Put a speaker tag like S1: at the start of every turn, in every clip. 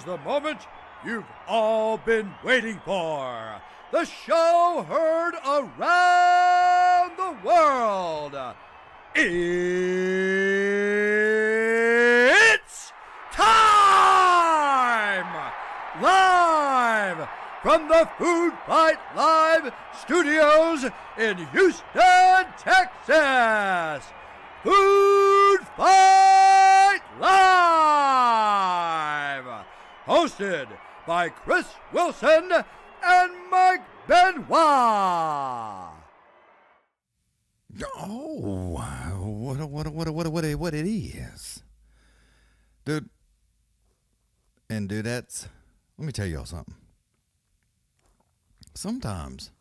S1: is the moment you've all been waiting for. The show heard around the world. It's time! Live from the Food Fight Live studios in Houston, Texas. Food Fight Live! Hosted by Chris Wilson and Mike Benoit.
S2: Oh, what it is. Dude, that's, let me tell y'all something. Sometimes,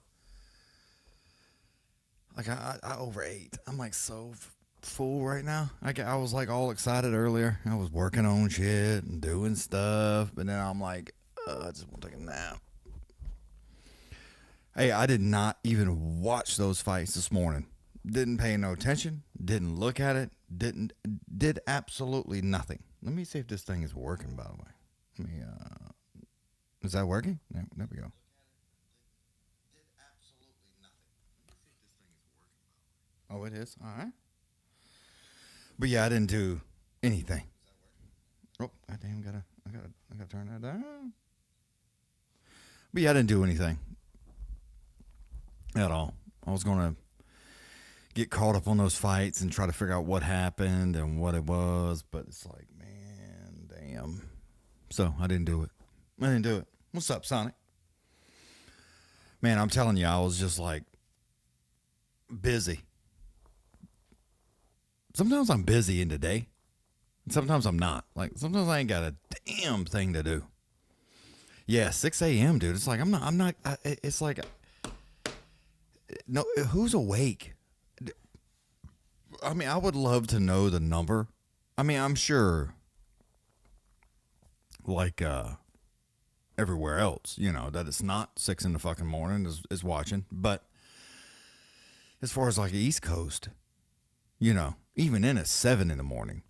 S2: like I overate. I'm like so full right now. I was like all excited earlier. I was working on shit and doing stuff, but now I'm like, I just want to take a nap. Hey, I did not even watch those fights this morning. Didn't pay no attention. Didn't look at it. Did absolutely nothing. Let me see if this thing is working, by the way. Let me, is that working? There we go. Oh, it is? All right. But yeah, I didn't do anything. Oh, goddamn, I gotta turn that down. But yeah, I didn't do anything at all. I was gonna get caught up on those fights and try to figure out what happened and what it was, but it's like, man, damn. So I didn't do it. What's up, Sonic? Man, I'm telling you, I was just like busy. Sometimes I'm busy in the day. Sometimes I'm not. Like, sometimes I ain't got a damn thing to do. Yeah, 6 a.m., dude. It's like, it's like, no, who's awake? I mean, I would love to know the number. I mean, I'm sure, like, everywhere else, you know, that it's not 6 in the fucking morning is watching. But as far as like the East Coast, you know, even in at 7 in the morning,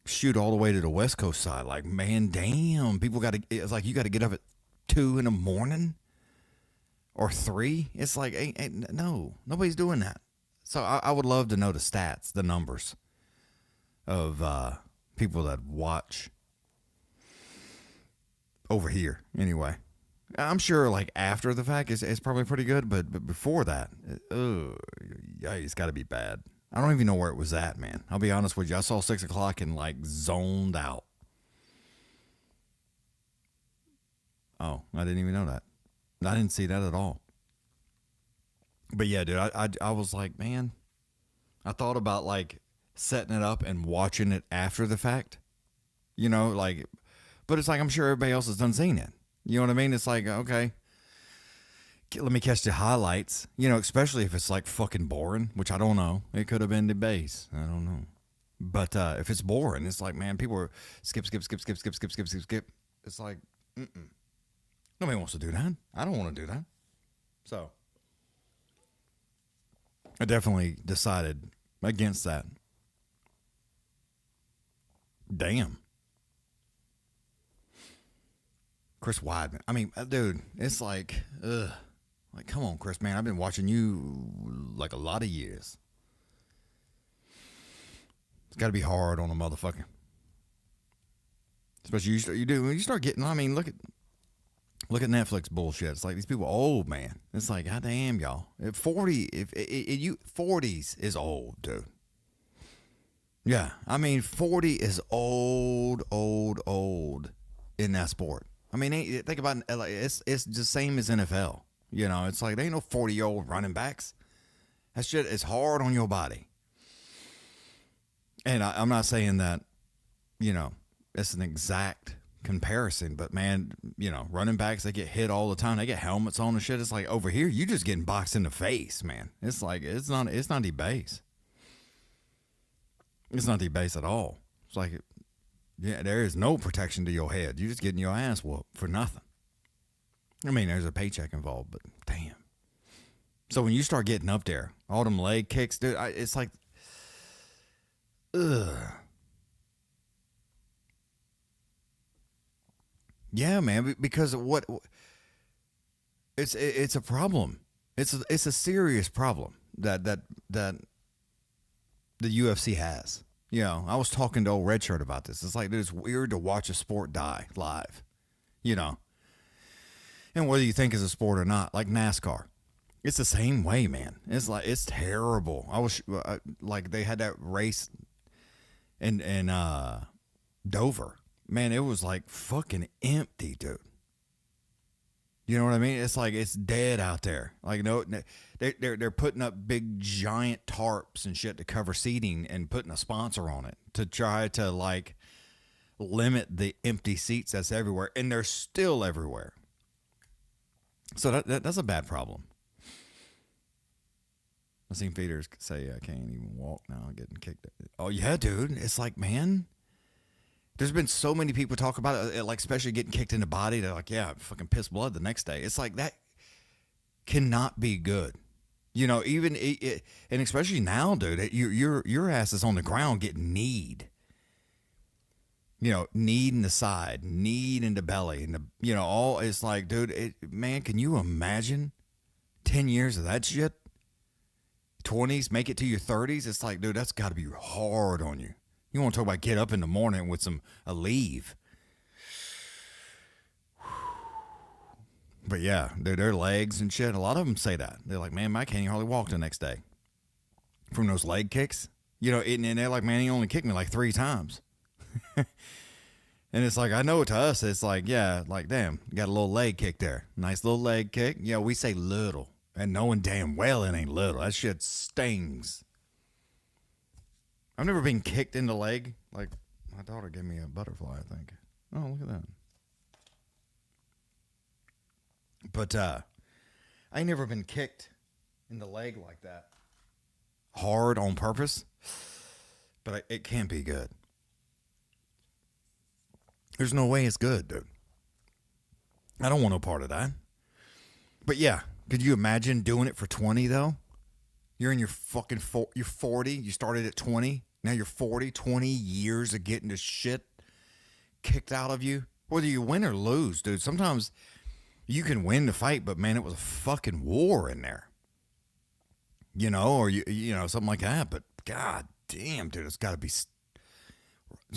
S2: shoot all the way to the West Coast side. Like, man, damn, people it's like you got to get up at 2 in the morning or 3. It's like, no, nobody's doing that. So I would love to know the stats, the numbers of people that watch over here. Anyway, I'm sure like after the fact it's probably pretty good, but before that, it's got to be bad. I don't even know where it was at, man. I'll be honest with you. I saw 6 o'clock and like zoned out. Oh, I didn't even know that. I didn't see that at all. But yeah, dude, I was like, man, I thought about like setting it up and watching it after the fact, you know, like, but it's like, I'm sure everybody else has done seen it. You know what I mean? It's like, okay, let me catch the highlights, you know, especially if it's like fucking boring, which I don't know. It could have been the base. I don't know. But if it's boring, it's like, man, people are skip. It's like, nobody wants to do that. I don't want to do that. So I definitely decided against that. Damn. Chris Weidman. I mean, dude, it's like, ugh. Like, come on, Chris, man. I've been watching you like a lot of years. It's got to be hard on a motherfucker. Especially when you start getting, I mean, look at Netflix bullshit. It's like these people old, man. It's like, goddamn, y'all. 40s is old, dude. Yeah, I mean, 40 is old in that sport. I mean, think about it, it's the same as NFL. You know, it's like, there ain't no 40-year-old running backs. That shit is hard on your body. And I'm not saying that, you know, it's an exact comparison, but man, you know, running backs, they get hit all the time. They get helmets on and shit. It's like, over here, you just getting boxed in the face, man. It's like, it's not the base. It's not the base at all. It's like, yeah, there is no protection to your head. You're just getting your ass whooped for nothing. I mean, there's a paycheck involved, but damn. So when you start getting up there, all them leg kicks, dude, it's like, ugh. Yeah, man, because what it's a problem. It's a serious problem that the UFC has. You know, I was talking to old Redshirt about this. It's like it's weird to watch a sport die live. You know, and whether you think it's a sport or not, like NASCAR, it's the same way, man. It's like it's terrible. I was like they had that race in Dover. Man, it was like fucking empty, dude. You know what I mean? It's like it's dead out there. Like no, they're putting up big giant tarps and shit to cover seating and putting a sponsor on it to try to like limit the empty seats that's everywhere, and they're still everywhere. So that's a bad problem. I've seen feeders say I can't even walk now, getting kicked. Oh yeah, dude. It's like, man, there's been so many people talk about it, like especially getting kicked in the body. They're like, yeah, fucking piss blood the next day. It's like that cannot be good. You know, even and especially now, dude, your ass is on the ground getting kneed. You know, kneed in the side, kneed in the belly, and all. It's like, dude, man, can you imagine 10 years of that shit? 20s, make it to your 30s. It's like, dude, that's got to be hard on you. You want to talk about get up in the morning with a leave. But yeah, their legs and shit. A lot of them say that. They're like, man, I can't hardly walk the next day from those leg kicks. You know, and they're like, man, he only kicked me like 3 times. And it's like, I know to us, it's like, yeah, like, damn, got a little leg kick there. Nice little leg kick. Yeah, we say little. And knowing damn well it ain't little. That shit stings. I've never been kicked in the leg. Like, my daughter gave me a butterfly, I think. Oh, look at that. But I ain't never been kicked in the leg like that. Hard on purpose. But it can't be good. There's no way it's good, dude. I don't want no part of that. But yeah, could you imagine doing it for 20, though? You're in your fucking you're 40. You started at 20. Now you're 40. 20 years of getting the shit kicked out of you. Whether you win or lose, dude. Sometimes you can win the fight, but man, it was a fucking war in there. You know, or you know, something like that. But god damn, dude, it's got to be. It's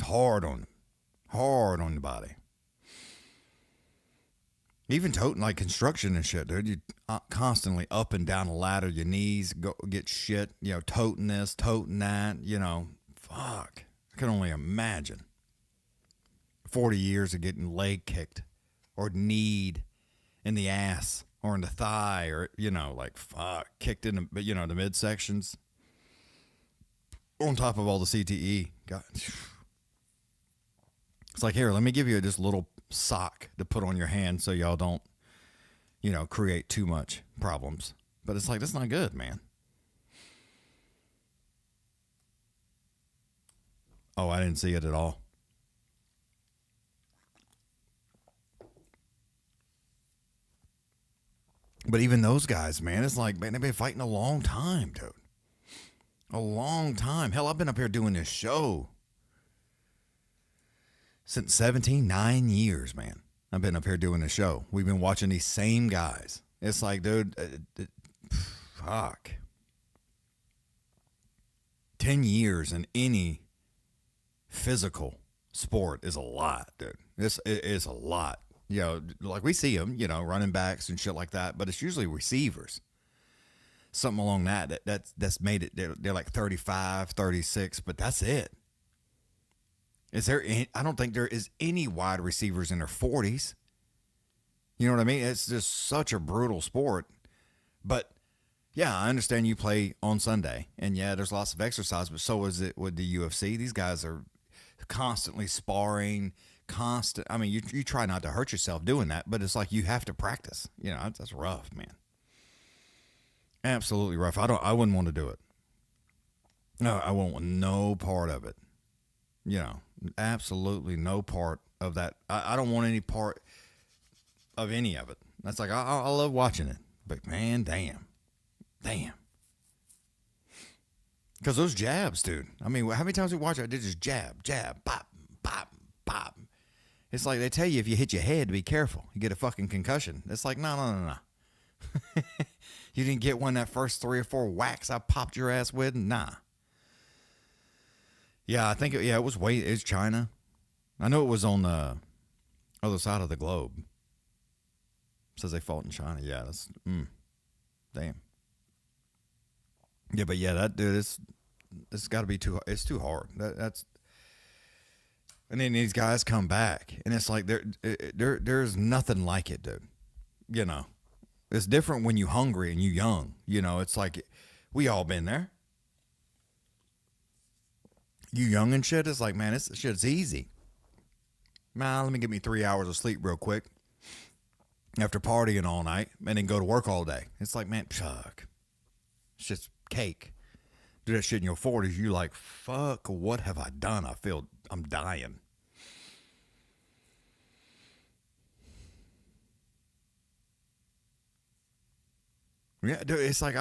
S2: hard on the body. Even toting like construction and shit, dude. You constantly up and down a ladder, your knees go get shit. You know, toting this, toting that. You know, fuck. I can only imagine. 40 years of getting leg kicked, or kneed in the ass, or in the thigh, or like fuck, kicked in the the midsections. On top of all the CTE, God. It's like, here, let me give you just a little sock to put on your hand so y'all don't, create too much problems. But it's like, that's not good, man. Oh, I didn't see it at all. But even those guys, man, it's like, man, they've been fighting a long time, dude. A long time. Hell, I've been up here doing this show since 9 years, man. I've been up here doing the show. We've been watching these same guys. It's like, dude, fuck. 10 years in any physical sport is a lot, dude. It is a lot. Like we see them, running backs and shit like that, but it's usually receivers. Something along that's made it. They're like 35, 36, but that's it. I don't think there is any wide receivers in their 40s. You know what I mean? It's just such a brutal sport. But yeah, I understand you play on Sunday, and yeah, there's lots of exercise, but so is it with the UFC. These guys are constantly sparring, I mean, you try not to hurt yourself doing that, but it's like you have to practice. That's rough, man. Absolutely rough. I wouldn't want to do it. No, I won't want no part of it. Absolutely no part of that. I don't want any part of any of it. That's like, I love watching it, but man, damn. Because those jabs, dude. I mean, how many times we watch it? I did just jab, pop, pop, pop. It's like they tell you if you hit your head to be careful. You get a fucking concussion. It's like, no. You didn't get one that first 3 or 4 whacks I popped your ass with? Nah. Yeah, I think it was it's China. I know it was on the other side of the globe. It says they fought in China. Yeah, that's damn. Yeah, but yeah, that dude, it's got to be it's too hard. That's and then these guys come back, and it's like there's nothing like it, dude. You know, it's different when you hungry and you young. You know, it's like we all been there. You young and shit, it's like, man, this shit's easy. Man, let me get me 3 hours of sleep real quick after partying all night and then go to work all day. It's like, man, fuck. It's just cake. Do that shit in your 40s, you like, fuck, what have I done? I feel I'm dying. Yeah, dude, it's like,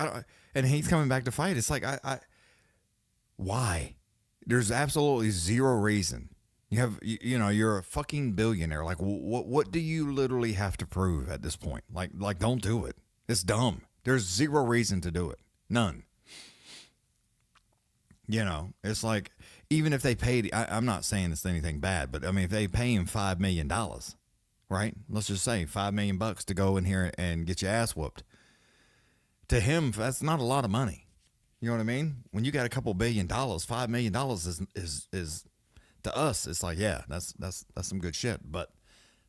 S2: and he's coming back to fight. It's like, why? There's absolutely zero reason. You know, you're a fucking billionaire. Like, what do you literally have to prove at this point? Like, don't do it. It's dumb. There's zero reason to do it. None. You know, it's like, even if they paid, I'm not saying it's anything bad, but I mean, if they pay him $5 million, right? Let's just say $5 million to go in here and get your ass whooped. To him, that's not a lot of money. You know what I mean? When you got a couple $1 billion, $5 million is to us, it's like, yeah, that's some good shit. But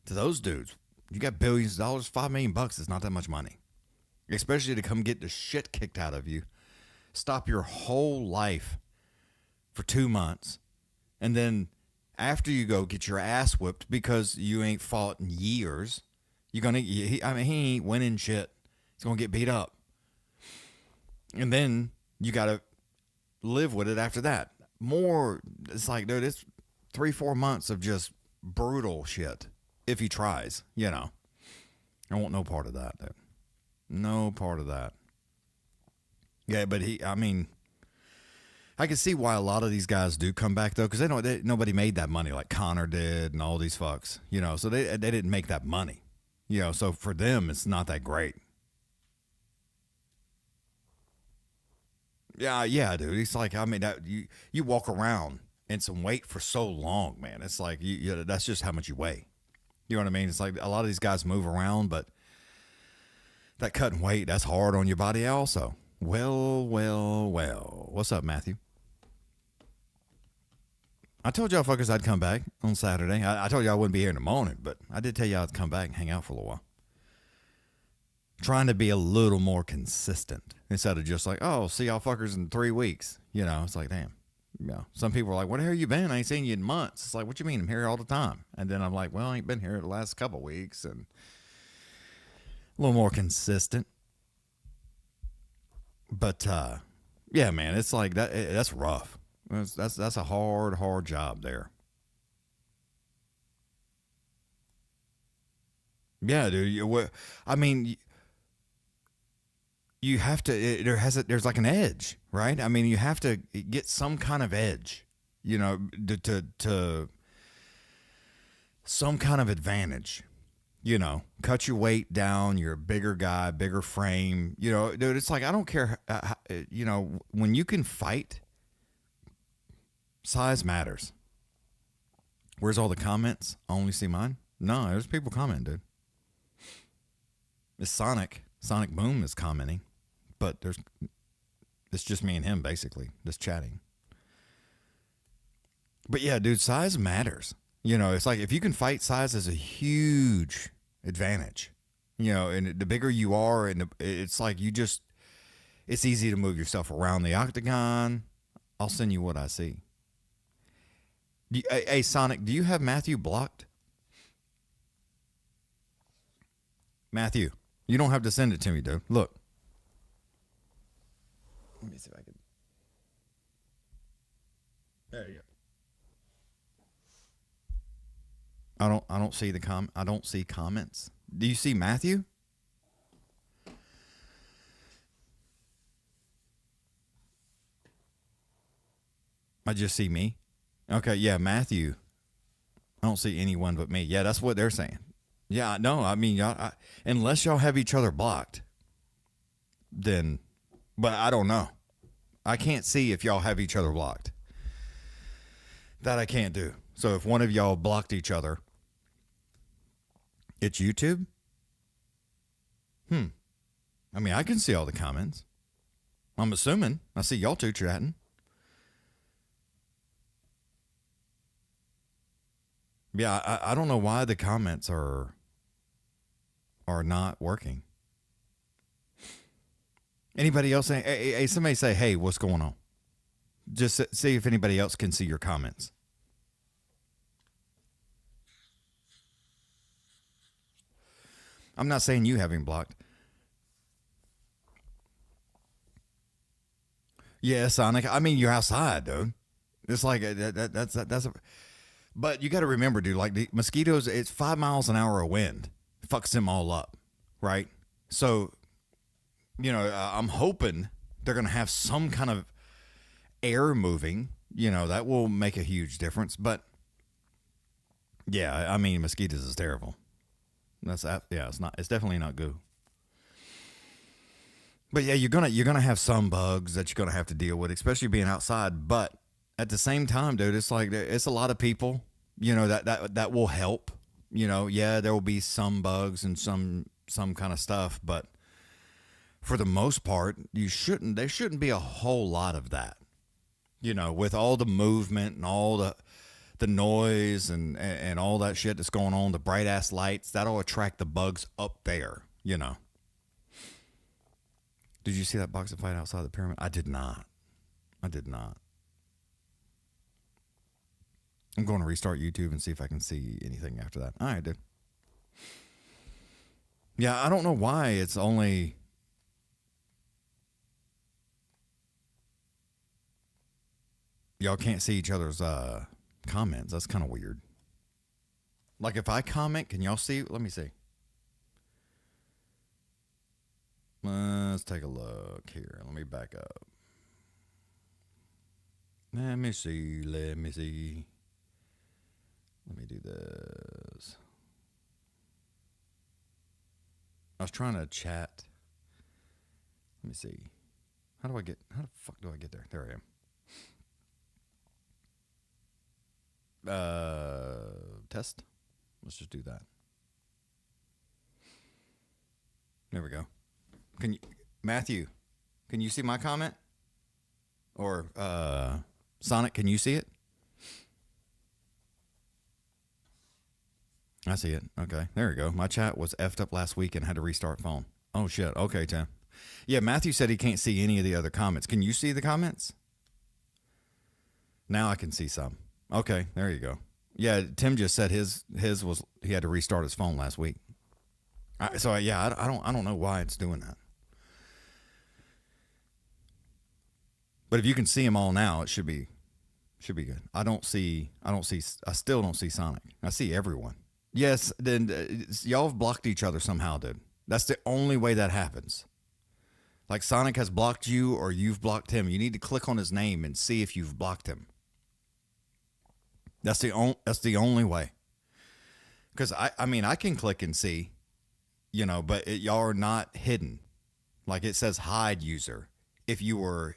S2: to those dudes, you got billions of dollars, $5 million is not that much money. Especially to come get the shit kicked out of you, stop your whole life for 2 months, and then after you go get your ass whipped because you ain't fought in years, he ain't winning shit. He's gonna get beat up. And then you got to live with it after that. It's like, dude, it's 3-4 months of just brutal shit if he tries, you know. I want no part of that, dude. No part of that. Yeah, but I can see why a lot of these guys do come back, though, because nobody made that money like Connor did and all these fucks, you know, so they didn't make that money, you know, so for them, it's not that great. Yeah, dude. It's like, I mean, you walk around in some weight for so long, man. It's like, that's just how much you weigh. You know what I mean? It's like a lot of these guys move around, but that cutting weight, that's hard on your body also. Well. What's up, Matthew? I told y'all fuckers I'd come back on Saturday. I told you I wouldn't be here in the morning, but I did tell y'all I'd come back and hang out for a little while. Trying to be a little more consistent instead of just like, oh, see y'all fuckers in 3 weeks. You know, it's like, damn. You know, some people are like, where the hell you been? I ain't seen you in months. It's like, what you mean? I'm here all the time. And then I'm like, well, I ain't been here the last couple weeks, and a little more consistent. But yeah, man, it's like that's rough. That's a hard job there. Yeah, dude. I mean, you have to, there's like an edge, right? I mean, you have to get some kind of edge, you know, to some kind of advantage, you know, cut your weight down. You're a bigger guy, bigger frame, you know, dude. It's like, I don't care, you know, when you can fight, size matters. Where's all the comments? I only see mine. No, there's people commenting, dude. It's Sonic Boom is commenting. But it's just me and him, basically, just chatting. But yeah, dude, size matters. You know, it's like, if you can fight, size is a huge advantage. You know, and the bigger you are, and it's like it's easy to move yourself around the octagon. I'll send you what I see. Hey, Sonic, do you have Matthew blocked? Matthew, you don't have to send it to me, dude. Look. Let me see if I can. There you go. I don't see I don't see comments. Do you see Matthew? I just see me. Okay, yeah, Matthew. I don't see anyone but me. Yeah, that's what they're saying. Yeah, no, I mean, unless y'all have each other blocked, then, but I don't know. I can't see if y'all have each other blocked. That I can't do. So if one of y'all blocked each other, it's YouTube? I mean, I can see all the comments. I'm assuming. I see y'all two chatting. Yeah, I don't know why the comments are not working. Anybody else say, hey, somebody say, hey, what's going on? Just see if anybody else can see your comments. I'm not saying you have him blocked. Yeah, Sonic. I mean, you're outside, dude. It's like that's a. But you got to remember, dude. Like the mosquitoes, it's 5 miles an hour of wind, fucks them all up, right? So, I'm hoping they're gonna have some kind of air moving. That will make a huge difference. But yeah, I mean, mosquitoes is terrible. It's not. It's definitely not good. But yeah, you're gonna have some bugs that you're gonna have to deal with, especially being outside. But at the same time, dude, it's like it's a lot of people, that will help. Yeah, there will be some bugs and some kind of stuff, but for the most part, there shouldn't be a whole lot of that. With all the movement and all the noise and all that shit that's going on, the bright ass lights, that'll attract the bugs up there. Did you see that boxing fight outside the pyramid? I did not. I'm going to restart YouTube and see if I can see anything after that. All right, dude. Yeah, I don't know why it's only... Y'all can't see each other's comments. That's kind of weird. Like if I comment, can y'all see? Let me see. Let's take a look here. Let me back up. Let me see. Let me do this. I was trying to chat. Let me see. How the fuck do I get there? There I am. Test. Let's just do that. There we go. Matthew, can you see my comment? Or Sonic, can you see it? I see it. Okay, there we go. My chat was effed up last week and had to restart phone. Oh shit. Okay, Tim. Yeah, Matthew said he can't see any of the other comments. Can you see the comments? Now I can see some. Okay, there you go. Yeah, Tim just said his was he had to restart his phone last week. I don't know why it's doing that. But if you can see them all now, it should be good. I still don't see Sonic. I see everyone. Yes, then y'all have blocked each other somehow, dude. That's the only way that happens. Like Sonic has blocked you or you've blocked him. You need to click on his name and see if you've blocked him. That's the only way. Because I mean, I can click and see, but y'all are not hidden. Like it says hide user. If you were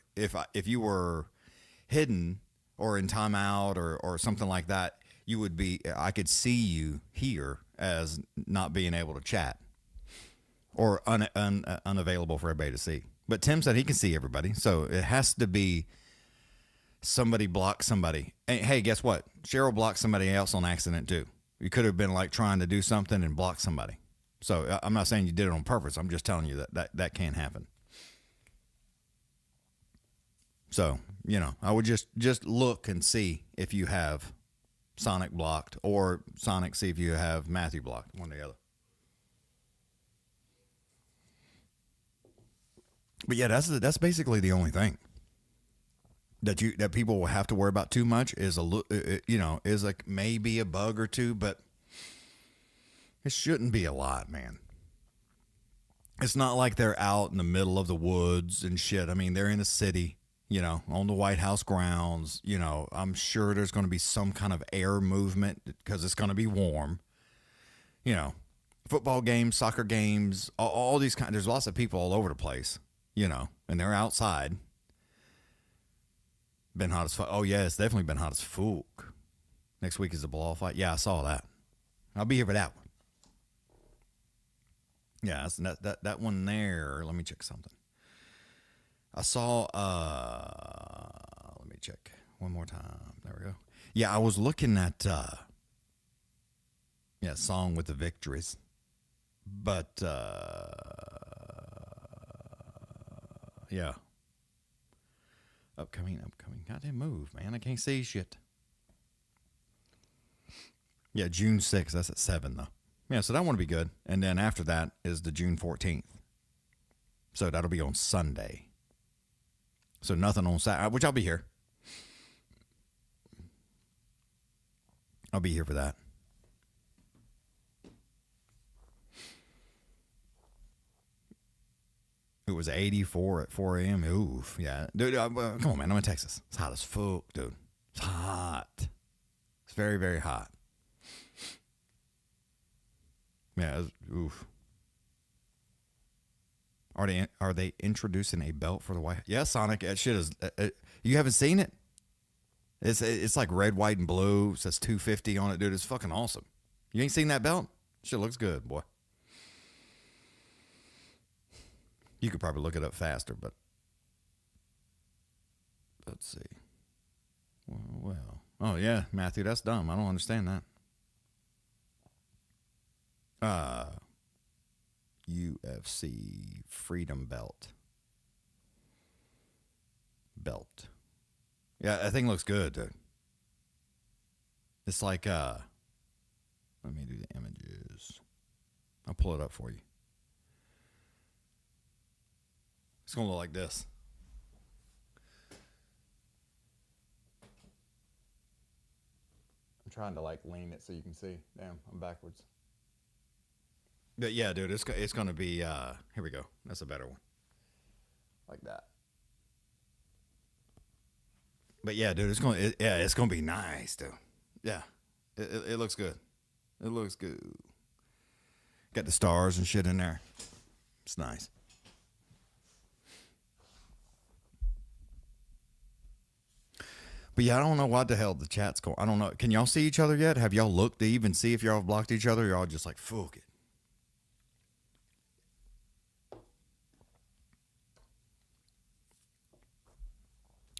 S2: hidden or in timeout or something like that, you would be. I could see you here as not being able to chat or unavailable for everybody to see. But Tim said he can see everybody, so it has to be somebody blocked somebody. Hey, guess what? Cheryl blocked somebody else on accident too. You could have been like trying to do something and block somebody. So I'm not saying you did it on purpose. I'm just telling you that can happen. So, I would just look and see if you have Sonic blocked or Sonic see if you have Matthew blocked, one or the other. But yeah, that's basically the only thing that people will have to worry about too much is is like maybe a bug or two, but it shouldn't be a lot, man. It's not like they're out in the middle of the woods and shit. I mean, they're in a city, you know, on the White House grounds. You know, I'm sure there's going to be some kind of air movement because it's going to be warm. You know, football games, soccer games, all these kind. There's lots of people all over the place, you know, and they're outside. Been hot as fuck. Oh yeah, it's definitely been hot as fuck. Next week is the blow fight. Yeah, I saw that. I'll be here for that one. Yeah, that one there. Let me check something. I saw. Let me check one more time. There we go. Yeah, I was looking at. Yeah, Song with the Victories. But, yeah. Upcoming. Goddamn move, man. I can't see shit. Yeah, June 6th. That's at 7, though. Yeah, so that one will be good. And then after that is the June 14th. So that'll be on Sunday. So nothing on Saturday, which I'll be here. I'll be here for that. It was 84 at 4 a.m. Oof, yeah. Dude, come on, man. I'm in Texas. It's hot as fuck, dude. It's hot. It's very, very hot. Yeah, oof. Are they introducing a belt for the White House? Yeah, Sonic. That shit is. You haven't seen it? It's like red, white, and blue. It says 250 on it, dude. It's fucking awesome. You ain't seen that belt? Shit looks good, boy. You could probably look it up faster, but let's see. Well, oh yeah, Matthew, that's dumb. I don't understand that. UFC Freedom Belt. Yeah, that thing looks good, dude. It's like let me do the images. I'll pull it up for you. It's going to look like this. I'm trying to like lean it so you can see. Damn, I'm backwards. But yeah, dude, it's going to be, here we go. That's a better one. Like that. But yeah, dude, it's going to be nice, dude. Yeah, it looks good. It looks good. Got the stars and shit in there. It's nice. But yeah, I don't know what the hell the chat's going. I don't know. Can y'all see each other yet? Have y'all looked to even see if y'all have blocked each other? Y'all just like, fuck it.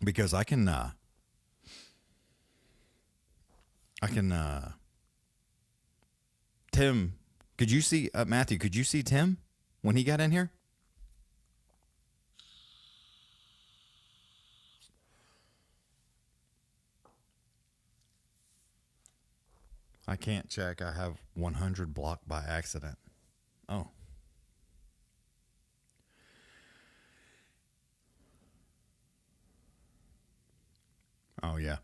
S2: Because I can Tim, could you see, Matthew, could you see Tim when he got in here? I can't check. I have 100 blocked by accident. Oh. Oh, yeah.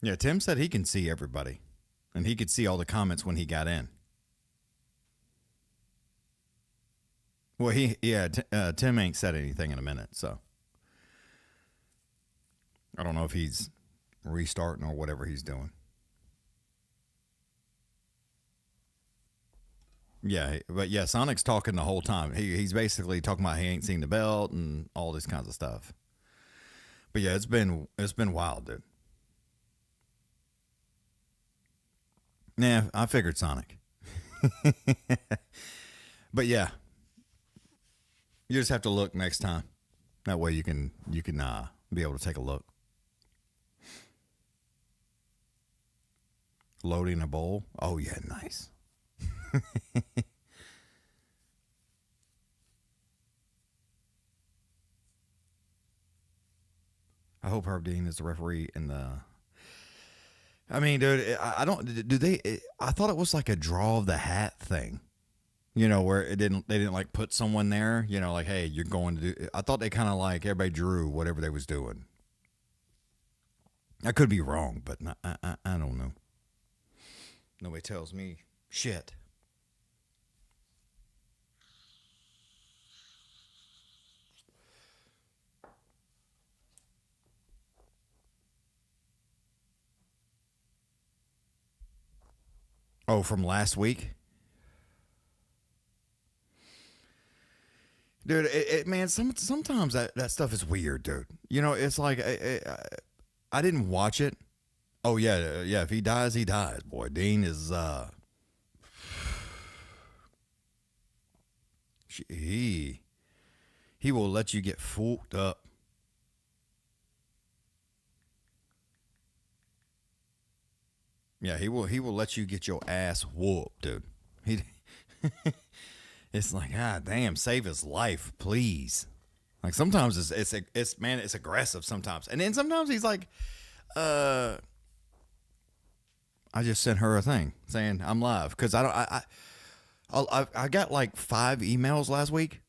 S2: Yeah, Tim said he can see everybody. And he could see all the comments when he got in. Well, Tim ain't said anything in a minute, so. I don't know if he's restarting or whatever he's doing. Yeah, but yeah, Sonic's talking the whole time. He's basically talking about he ain't seen the belt and all this kinds of stuff. But yeah, it's been wild, dude. Yeah, I figured Sonic. But yeah, you just have to look next time. That way you can be able to take a look. Loading a bowl. Oh yeah, nice. I hope Herb Dean is the referee in the. I mean, dude, I don't. Do they? I thought it was like a draw of the hat thing. You know, where they didn't like put someone there. You know, like, hey, you're going to do. I thought they kind of like everybody drew whatever they was doing. I could be wrong, but I don't know. Nobody tells me shit. Oh, from last week? Dude, man, sometimes that stuff is weird, dude. You know, it's like I didn't watch it. Oh yeah, yeah. If he dies, he dies. Boy, Dean is he will let you get fucked up. Yeah, he will let you get your ass whooped, dude. He it's like, God damn, save his life, please. Like sometimes it's man, it's aggressive sometimes. And then sometimes he's like, I just sent her a thing saying I'm live because I got like 5 emails last week.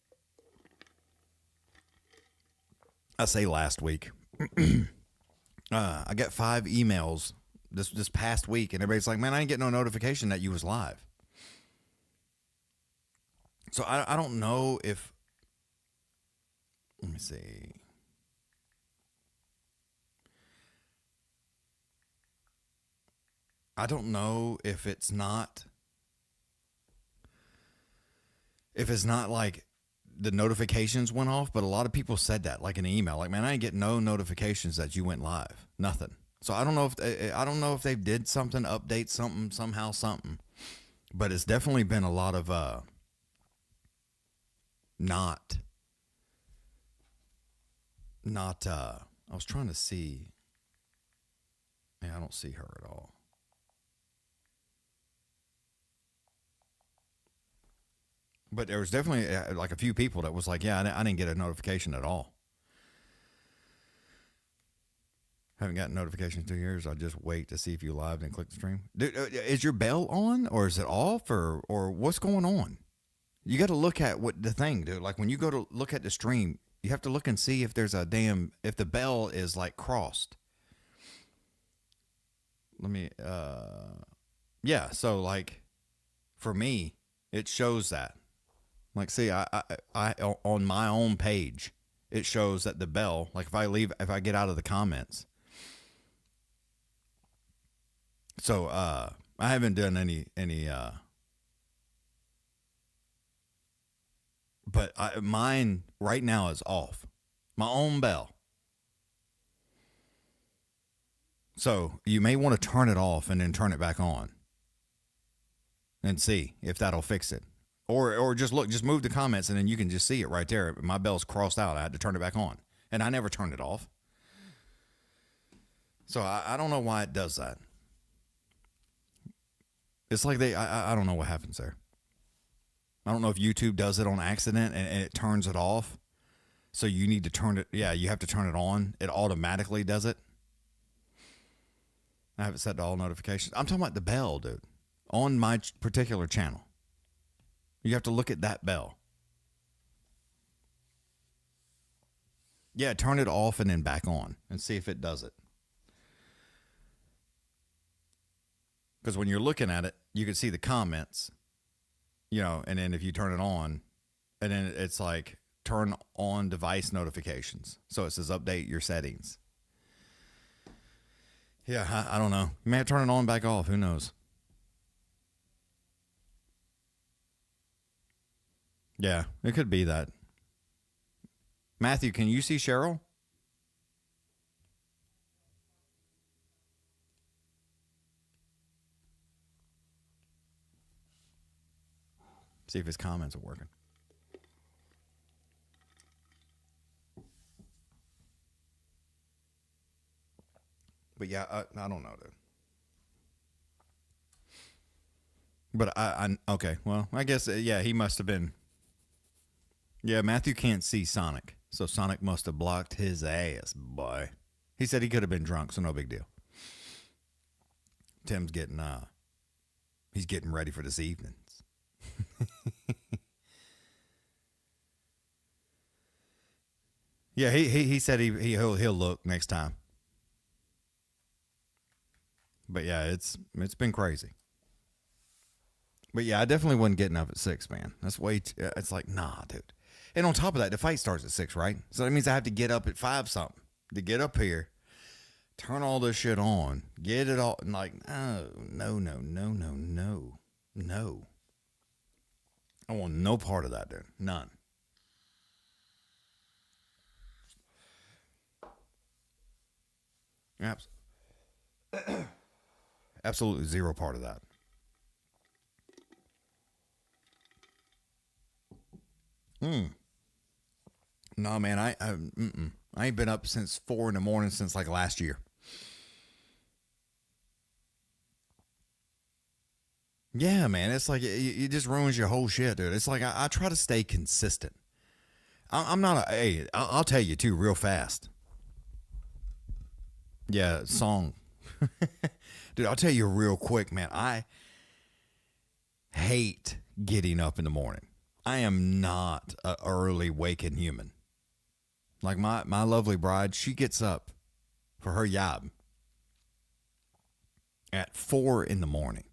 S2: I say last week. I got 5 emails this past week, and everybody's like, "Man, I didn't get no notification that you was live." So I don't know if. Let me see. I don't know if it's not like the notifications went off, but a lot of people said that, like in an email, like, man, I didn't get no notifications that you went live, nothing. So I don't know if they did something, update something, somehow something, but it's definitely been a lot of not. I was trying to see. Yeah, I don't see her at all. But there was definitely like a few people that was like, yeah, I didn't get a notification at all. Haven't gotten notifications in 2 years. I just wait to see if you live and click the stream. Dude, is your bell on or is it off or what's going on? You got to look at what the thing, dude. Like when you go to look at the stream, you have to look and see if there's if the bell is like crossed. Let me, yeah. So like for me, it shows that. Like, see, I on my own page, it shows that the bell, like if I get out of the comments. So, I haven't done any, but mine right now is off. My own bell. So you may want to turn it off and then turn it back on and see if that'll fix it. Or just move the comments and then you can just see it right there. My bell's crossed out. I had to turn it back on. And I never turned it off. So I don't know why it does that. It's like I don't know what happens there. I don't know if YouTube does it on accident and it turns it off. So you need to turn it. Yeah, you have to turn it on. It automatically does it. I have it set to all notifications. I'm talking about the bell, dude. On my particular channel. You have to look at that bell. Yeah, turn it off and then back on and see if it does it. Because when you're looking at it, you can see the comments, you know, and then if you turn it on, and then it's like turn on device notifications. So it says update your settings. Yeah, I don't know. You may have to turn it on and back off. Who knows? Yeah, it could be that. Matthew, can you see Cheryl? See if his comments are working. But yeah, I don't know, dude. But I okay, well, I guess, yeah, he must have been. Yeah, Matthew can't see Sonic. So Sonic must have blocked his ass, boy. He said he could have been drunk, so no big deal. Tim's getting, he's getting ready for this evening. Yeah, he said he'll look next time. But yeah, it's been crazy. But yeah, I definitely wasn't getting up at 6, man. That's way it's like, nah, dude. And on top of that, the fight starts at 6, right? So that means I have to get up at 5 something to get up here turn all this shit on, get it all, and like, no. I want no part of that, dude. None. Absolutely zero part of that. No, man, I ain't been up since 4 a.m. since like last year. Yeah, man, it's like it just ruins your whole shit, dude. It's like I try to stay consistent. I'm not I'll tell you too, real fast. Yeah, song. Dude, I'll tell you real quick, man. I hate getting up in the morning. I am not an early waking human. Like my lovely bride, she gets up for her job at 4 a.m.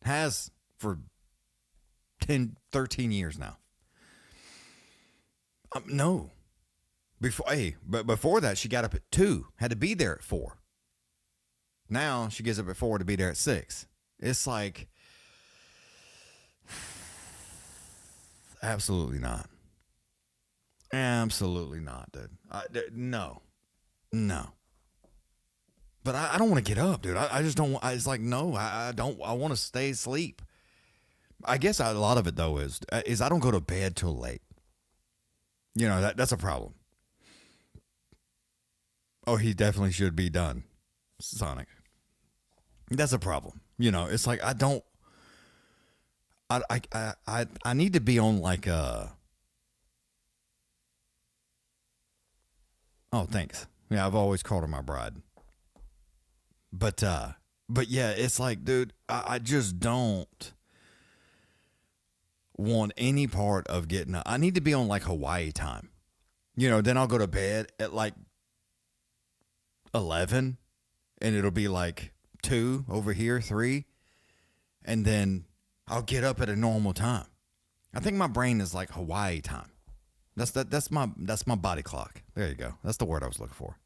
S2: Has for 10, 13 years now. No. But before that, she got up at 2. Had to be there at 4. Now she gets up at 4 to be there at 6. It's like, absolutely not. Absolutely not, dude. No. But I don't want to get up, dude. I just don't. It's like, no, I don't. I want to stay asleep. I guess a lot of it, though, is I don't go to bed till late. You know, that's a problem. Oh, he definitely should be done, Sonic. That's a problem. You know, it's like I don't. I need to be on like a. Oh, thanks. Yeah, I've always called her my bride. But yeah, it's like, dude, I just don't want any part of getting up. I need to be on like Hawaii time. You know, then I'll go to bed at like 11 and it'll be like 2 over here, 3. And then I'll get up at a normal time. I think my brain is like Hawaii time. That's my body clock. There you go. That's the word I was looking for.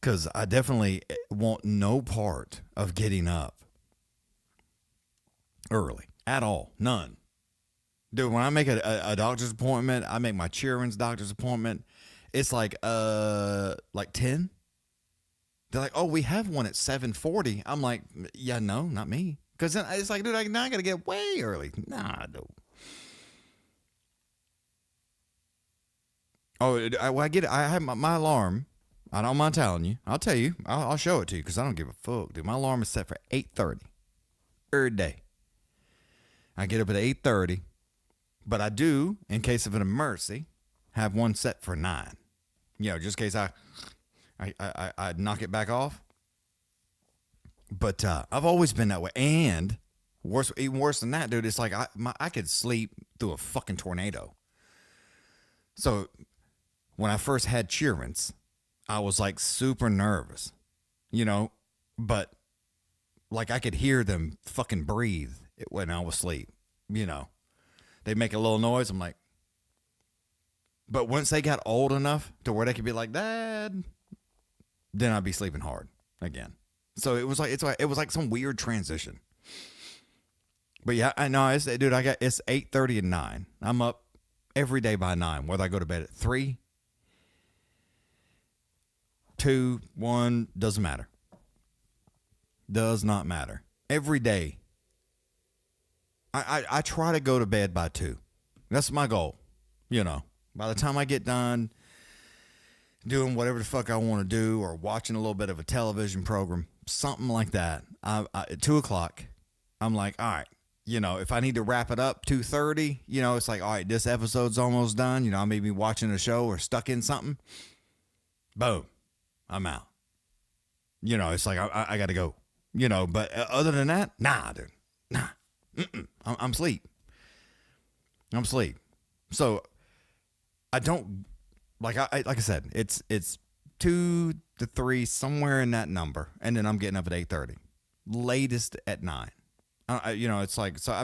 S2: Because I definitely want no part of getting up early at all. None. Dude, when I make a doctor's appointment, I make my children's doctor's appointment. It's like 10. They're like, oh, we have one at 7:40. I'm like, yeah, no, not me. Because then it's like, dude, now I got to get way early. Nah, dude. Oh, I have my alarm. I don't mind telling you. I'll tell you. I'll show it to you because I don't give a fuck, dude. My alarm is set for 8:30 every day. I get up at 8:30, but I do, in case of an emergency, have one set for 9. You know, just in case I knock it back off. But I've always been that way. And even worse than that, dude, it's like I could sleep through a fucking tornado. So when I first had children's, I was like super nervous, you know, but like I could hear them fucking breathe when I was asleep, you know. They make a little noise. I'm like, but once they got old enough to where they could be like, Dad, then I'd be sleeping hard again. So it was like some weird transition. But yeah, I know it's 8:30 and 9. I'm up every day by 9, whether I go to bed at 3, 2, 1, doesn't matter. Does not matter. Every day. I try to go to bed by 2. That's my goal. You know, by the time I get done doing whatever the fuck I want to do or watching a little bit of a television program, something like that, at 2 o'clock, I'm like, all right, you know, if I need to wrap it up 2:30, you know, it's like, all right, this episode's almost done. You know, I may be watching a show or stuck in something. Boom. I'm out. You know, it's like, I got to go, you know, but other than that, nah, dude, nah, I'm asleep. I'm asleep. So I don't, like I said, it's 2 to 3, somewhere in that number. And then I'm getting up at 8:30, latest at 9. You know, it's like, so I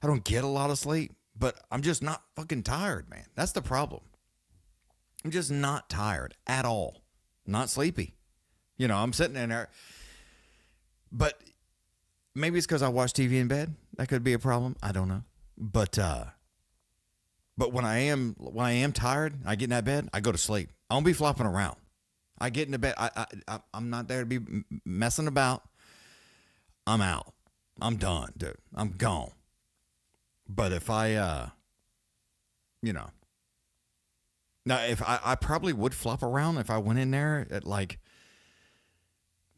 S2: don't get a lot of sleep, but I'm just not fucking tired, man. That's the problem. I'm just not tired at all. not sleepy. You know, I'm sitting in there. But maybe it's because I watch TV in bed. That could be a problem. I don't know. But when I am tired, I get in that bed, I go to sleep. I don't be flopping around. I get into bed. I'm not there to be messing about. I'm out. I'm done, dude. I'm gone. But if I, you know, now if I probably would flop around if I went in there at like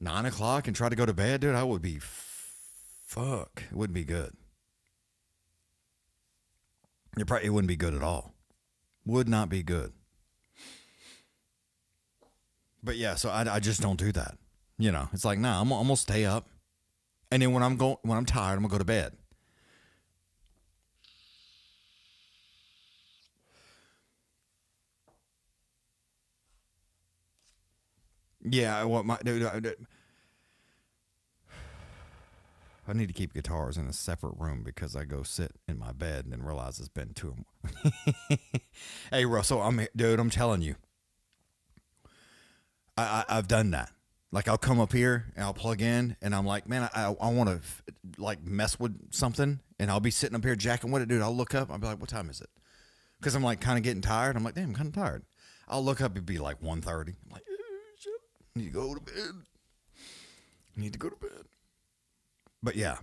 S2: 9 o'clock and try to go to bed, dude, I would be fuck. It wouldn't be good. It wouldn't be good at all. Would not be good. But yeah, so I just don't do that. You know, it's like, nah, I'm gonna stay up, and then when I'm tired, I'm gonna go to bed. Yeah, I need to keep guitars in a separate room because I go sit in my bed and then realize it's been too. Hey Russell, I'm telling you, I've done that. Like I'll come up here and I'll plug in and I'm like, man, I want to like mess with something, and I'll be sitting up here jacking with it, dude. I'll look up, I'll be like, what time is it? Because I'm like kind of getting tired. I'm like, damn, I'm kind of tired. I'll look up, it'd be like 1:30. I'm like, shit, I need to go to bed. I need to go to bed. But yeah,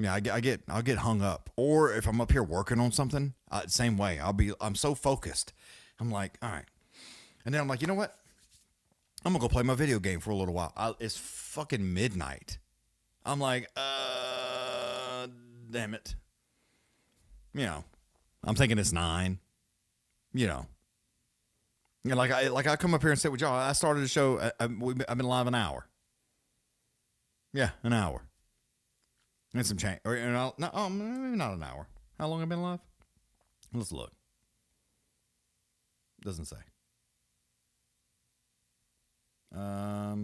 S2: I'll get hung up. Or if I'm up here working on something, same way. I'm so focused. I'm like, all right. And then I'm like, you know what? I'm gonna go play my video game for a little while. It's fucking midnight. I'm like, damn it. You know, I'm thinking it's 9. You know, like I come up here and sit with y'all. I started the show. I've been live an hour. Yeah, an hour. And some change. Or maybe not an hour. How long have I been live? Let's look. Doesn't say. I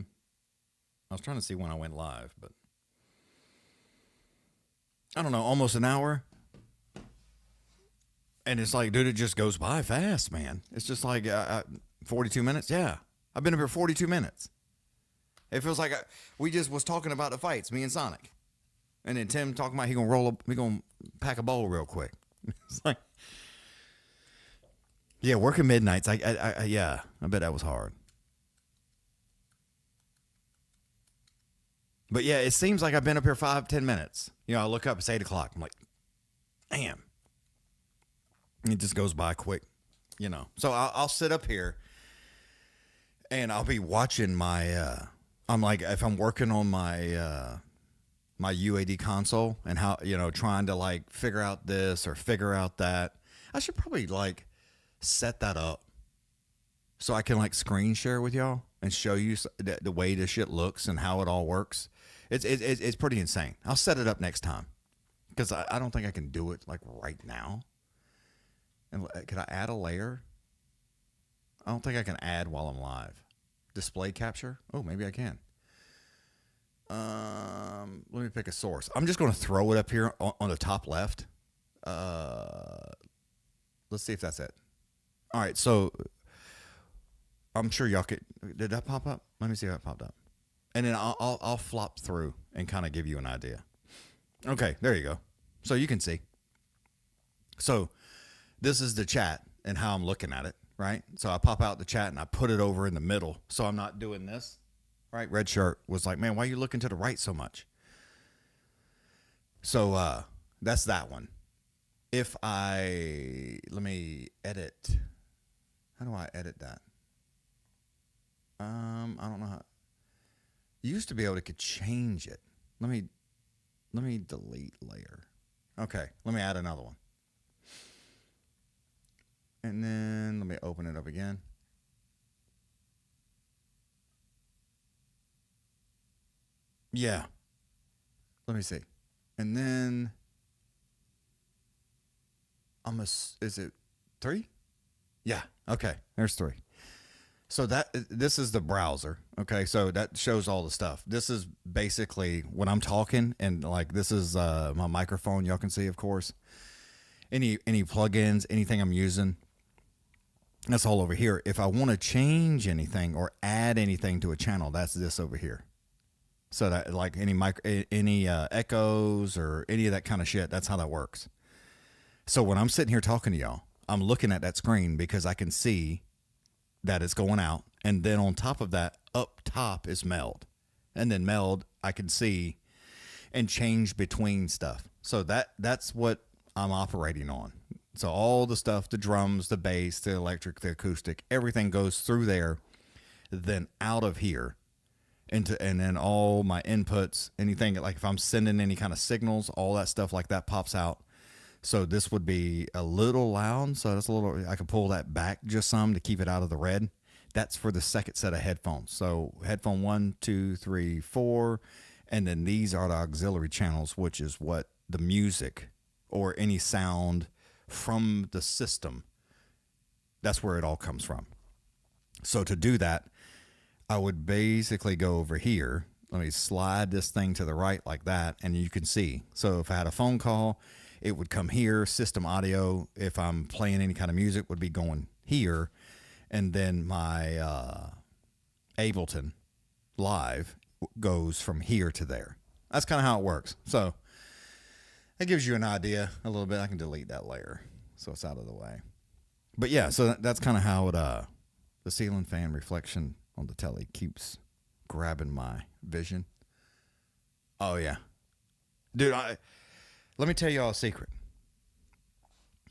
S2: was trying to see when I went live, but I don't know, almost an hour. And it's like, dude, it just goes by fast, man. It's just like 42 minutes. Yeah, I've been up here 42 minutes. It feels like we just was talking about the fights, me and Sonic. And then Tim talking about he gonna pack a bowl real quick. It's like, yeah, working midnights. I bet that was hard. But yeah, it seems like I've been up here 5-10 minutes. You know, I look up, it's 8 o'clock. I'm like, damn. It just goes by quick, you know. So I'll sit up here and I'll be watching my, I'm like, if I'm working on my, my UAD console and how, you know, trying to like figure out this or figure out that, I should probably like set that up so I can like screen share with y'all and show you the way this shit looks and how it all works. It's pretty insane. I'll set it up next time because I don't think I can do it like right now. And could I add a layer? I don't think I can add while I'm live. Display capture? Oh, maybe I can. Let me pick a source. I'm just going to throw it up here on the top left. Let's see if that's it. All right, so I'm sure y'all could. Did that pop up? Let me see how it popped up. And then I'll flop through and kind of give you an idea. Okay, there you go. So you can see. So this is the chat and how I'm looking at it, right? So I pop out the chat and I put it over in the middle, so I'm not doing this. Right, Red Shirt was like, man, why are you looking to the right so much? So that's that one. Let me edit. How do I edit that? I don't know how. You used to be able to change it. Let me delete layer. Okay, let me add another one. And then let me open it up again. Yeah. Let me see. And then is it 3? Yeah. Okay. There's 3. So this is the browser. Okay. So that shows all the stuff. This is basically when I'm talking, and like this is my microphone. Y'all can see, of course, any plugins, anything I'm using. That's all over here. If I want to change anything or add anything to a channel, that's this over here. So that like any echoes or any of that kind of shit, that's how that works. So when I'm sitting here talking to y'all, I'm looking at that screen because I can see that it's going out. And then on top of that, up top is meld. And then meld, I can see and change between stuff. So that's what I'm operating on. So all the stuff, the drums, the bass, the electric, the acoustic, everything goes through there, then out of here and then all my inputs, anything like if I'm sending any kind of signals, all that stuff like that pops out. So this would be a little loud. So that's a little, I can pull that back just some to keep it out of the red. That's for the second set of headphones. So headphone 1, 2, 3, 4. And then these are the auxiliary channels, which is what the music or any sound from the system, that's where it all comes from. So to do that, I would basically go over here. Let me slide this thing to the right like that, and you can see. So if I had a phone call, it would come here. System audio, if I'm playing any kind of music, would be going here. And then my Ableton Live goes from here to there. That's kind of how it works. So that gives you an idea a little bit. I can delete that layer so it's out of the way. But yeah, so that's kind of how it, the ceiling fan reflection on the telly keeps grabbing my vision. Oh yeah. Dude, let me tell y'all a secret.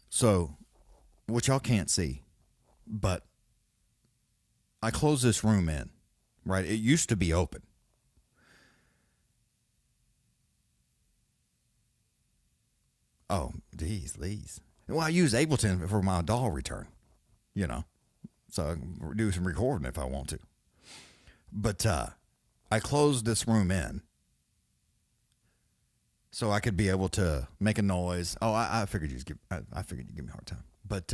S2: So, which y'all can't see, but I closed this room in, right? It used to be open. Oh, geez, Lee's. Well, I use Ableton for my doll return, you know, so I can do some recording if I want to. But I closed this room in so I could be able to make a noise. Oh, I figured you'd give me a hard time. But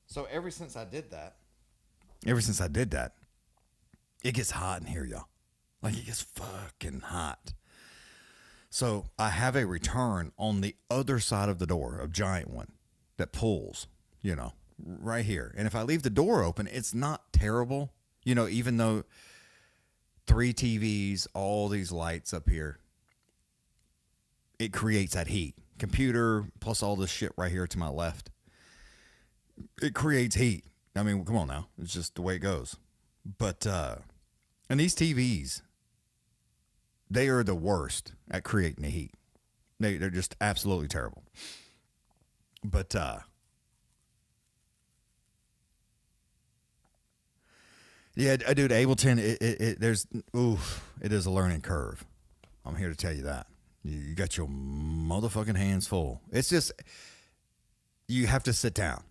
S2: so ever since I did that, it gets hot in here, y'all. Like it gets fucking hot. So I have a return on the other side of the door, a giant one that pulls, you know, right here. And if I leave the door open, it's not terrible, you know, even though 3 TVs, all these lights up here, it creates that heat. Computer plus all this shit right here to my left, it creates heat. I mean, come on now. It's just the way it goes. But, and these TVs, they are the worst at creating the heat. They're just absolutely terrible. But yeah, dude, Ableton, it is a learning curve. I'm here to tell you that. You got your motherfucking hands full. It's just, you have to sit down.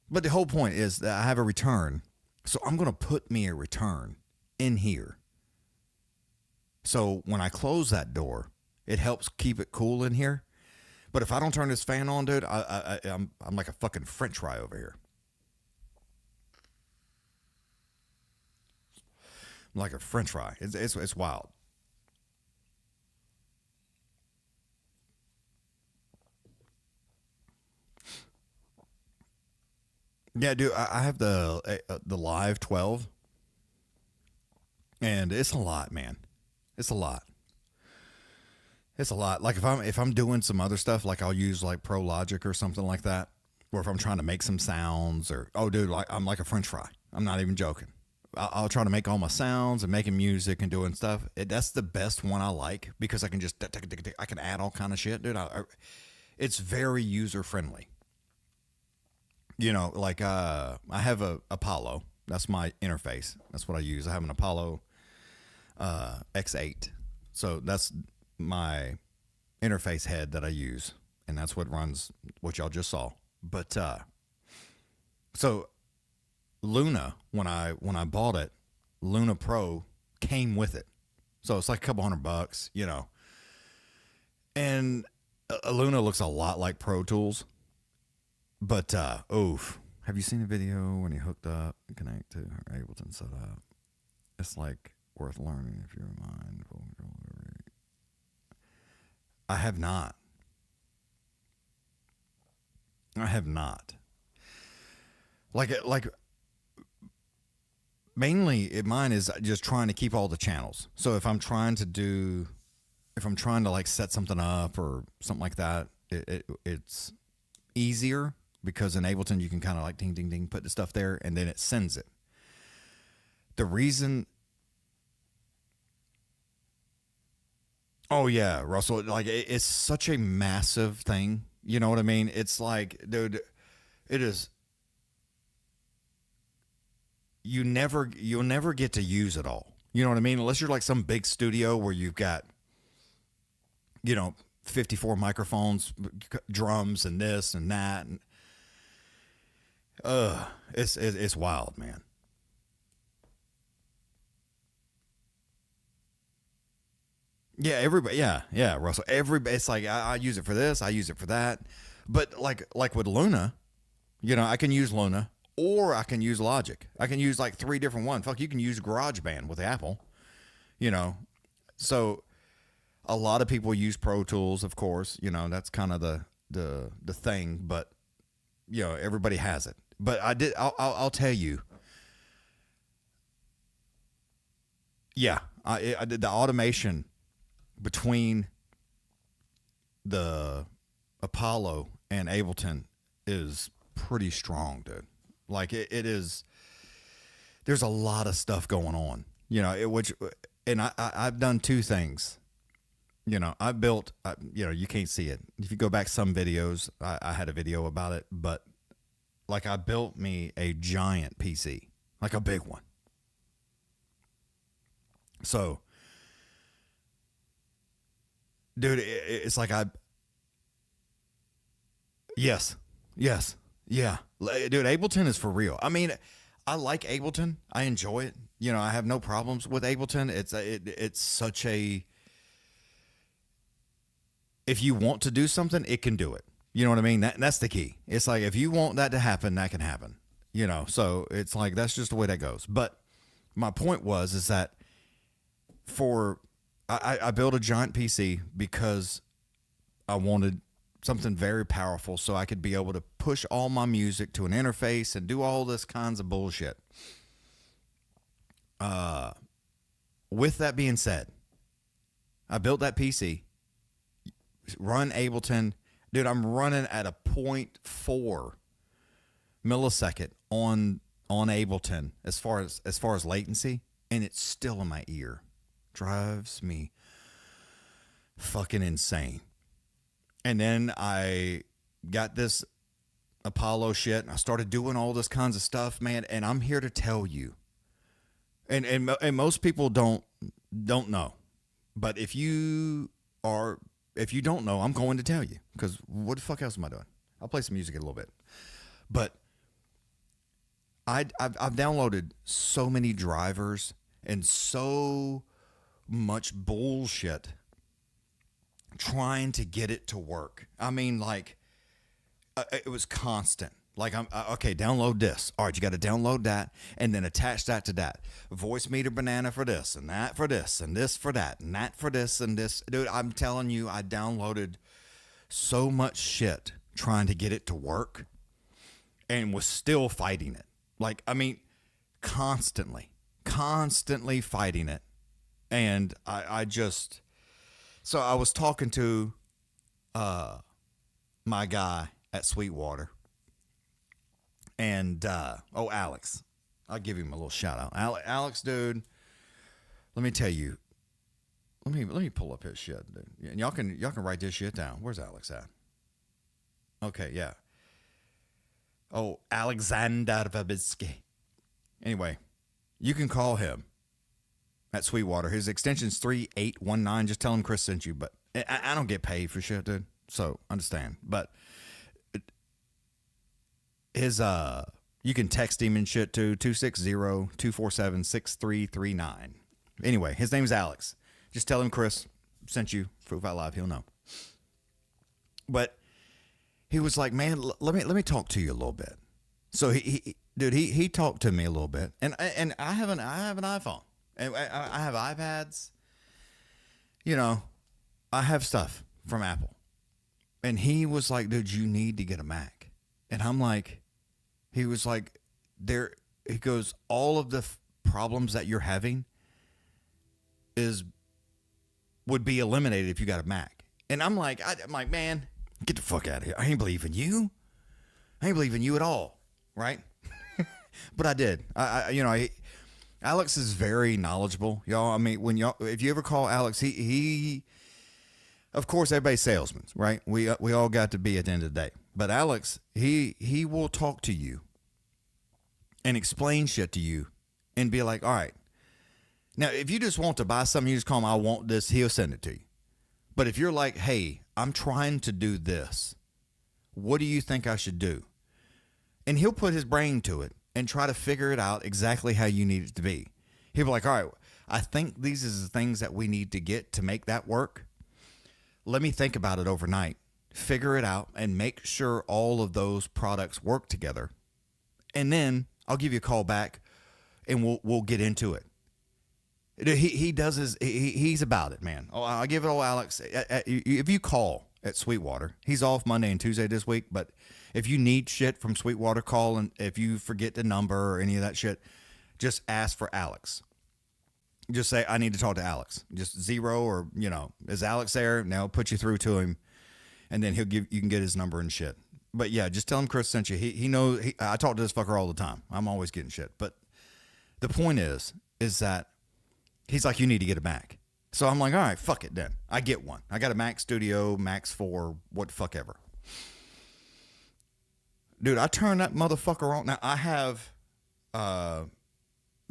S2: But the whole point is that I have a return. So I'm going to put me a return in here. So when I close that door, it helps keep it cool in here. But if I don't turn this fan on, dude, I'm like a fucking French fry over here. I'm like a French fry. It's wild. Yeah, dude, I have the Live 12, and it's a lot, man. It's a lot. It's a lot. Like if I'm doing some other stuff, like I'll use like Pro Logic or something like that, or if I'm trying to make some sounds, or dude, like I'm like a French fry. I'm not even joking. I'll try to make all my sounds and making music and doing stuff. That's the best one I like because I can just I can add all kind of shit, dude. It's very user friendly. You know, like I have a Apollo. That's my interface. That's what I use. I have an Apollo X8. So that's my interface head that I use, and that's what runs what y'all just saw. But so Luna, when I bought it, Luna Pro came with it. So it's like a couple $100, you know. And Luna looks a lot like Pro Tools. But oof. Have you seen the video when he hooked up and connect to her Ableton set up? It's like worth learning if you're mindful. I have not. Like mainly mine is just trying to keep all the channels. So if I'm trying to like set something up or something like that, it's easier because in Ableton you can kind of like ding, ding, ding, put the stuff there and then it sends it. The reason, oh yeah, Russell, like it's such a massive thing. You know what I mean? It's like, dude, it is. You'll never get to use it all. You know what I mean? Unless you're like some big studio where you've got, 54 microphones, drums, and this and that, and it's wild, man. Yeah, everybody. Yeah, Russell. Everybody. It's like I use it for this. I use it for that. But like with Luna, I can use Luna or I can use Logic. I can use like 3 different ones. Fuck, you can use GarageBand with Apple. So a lot of people use Pro Tools, of course. That's kind of the thing. But everybody has it. But I'll tell you. Yeah, I did the automation between the Apollo and Ableton is pretty strong, dude. Like it is. There's a lot of stuff going on, I've done 2 things. I built. You can't see it. If you go back some videos, I had a video about it, but like I built me a giant PC, like a big one. So, dude, it's like yes, yeah. Dude, Ableton is for real. I mean, I like Ableton. I enjoy it. I have no problems with Ableton. It's such a, if you want to do something, it can do it. You know what I mean? That's the key. It's like, if you want that to happen, that can happen. So it's like, that's just the way that goes. But my point is that I built a giant PC because I wanted something very powerful so I could be able to push all my music to an interface and do all this kinds of bullshit. With that being said, I built that PC, run Ableton. Dude, I'm running at a 0.4 millisecond on Ableton as far as latency, and it's still in my ear. Drives me fucking insane. And then I got this Apollo shit, and I started doing all this kinds of stuff, man. And I'm here to tell you, and most people don't know, but if you don't know, I'm going to tell you, because what the fuck else am I doing? I'll play some music in a little bit, but I've downloaded so many drivers and so much bullshit trying to get it to work. I mean, like, it was constant. Like, okay, download this. All right, you got to download that and then attach that to that. Voice meter banana for this and that for this and this for that and that for this and this. Dude, I'm telling you, I downloaded so much shit trying to get it to work and was still fighting it. Like, I mean, constantly fighting it. And so I was talking to my guy at Sweetwater, and Alex. I'll give him a little shout out. Alex, dude, let me tell you. Let me pull up his shit, dude. And y'all can write this shit down. Where's Alex at? Okay, yeah. Oh, Alexander Babitsky. Anyway, you can call him at Sweetwater. His extension's 3819. Just tell him Chris sent you. But I don't get paid for shit, dude. So understand. But his you can text him and shit too. 260-247-6339. Anyway, his name's Alex. Just tell him Chris sent you. Foodfightlive. He'll know. But he was like, man, let me talk to you a little bit. So he talked to me a little bit, and I have an iPhone. And I have iPads, I have stuff from Apple. And he was like, dude, you need to get a Mac. And I'm like, he was like, he goes, all of the problems that you're having would be eliminated if you got a Mac. And I'm like, man, get the fuck out of here. I ain't believing you. I ain't believing you at all. Right. But I did. Alex is very knowledgeable, y'all. I mean, if you ever call Alex, he of course, everybody's salesmen, right? We all got to be at the end of the day. But Alex, he will talk to you and explain shit to you and be like, all right. Now, if you just want to buy something, you just call him, I want this, he'll send it to you. But if you're like, hey, I'm trying to do this, what do you think I should do? And he'll put his brain to it and try to figure it out exactly how you need it to be. He'll be like, all right, I think these are the things that we need to get to make that work. Let me think about it overnight, figure it out, and make sure all of those products work together. And then I'll give you a call back and we'll get into it. He does he's about it, man. Oh, I'll give it all Alex. If you call at Sweetwater, he's off Monday and Tuesday this week, but if you need shit from Sweetwater, call, and if you forget the number or any of that shit, just ask for Alex. Just say, I need to talk to Alex. Just zero, or, is Alex there? Now put you through to him, and then you can get his number and shit. But yeah, just tell him Chris sent you. He knows, I talk to this fucker all the time. I'm always getting shit. But the point is that he's like, you need to get a Mac. So I'm like, all right, fuck it then. I get one. I got a Mac Studio, Max 4, what the fuck ever. Dude, I turned that motherfucker on. Now, I have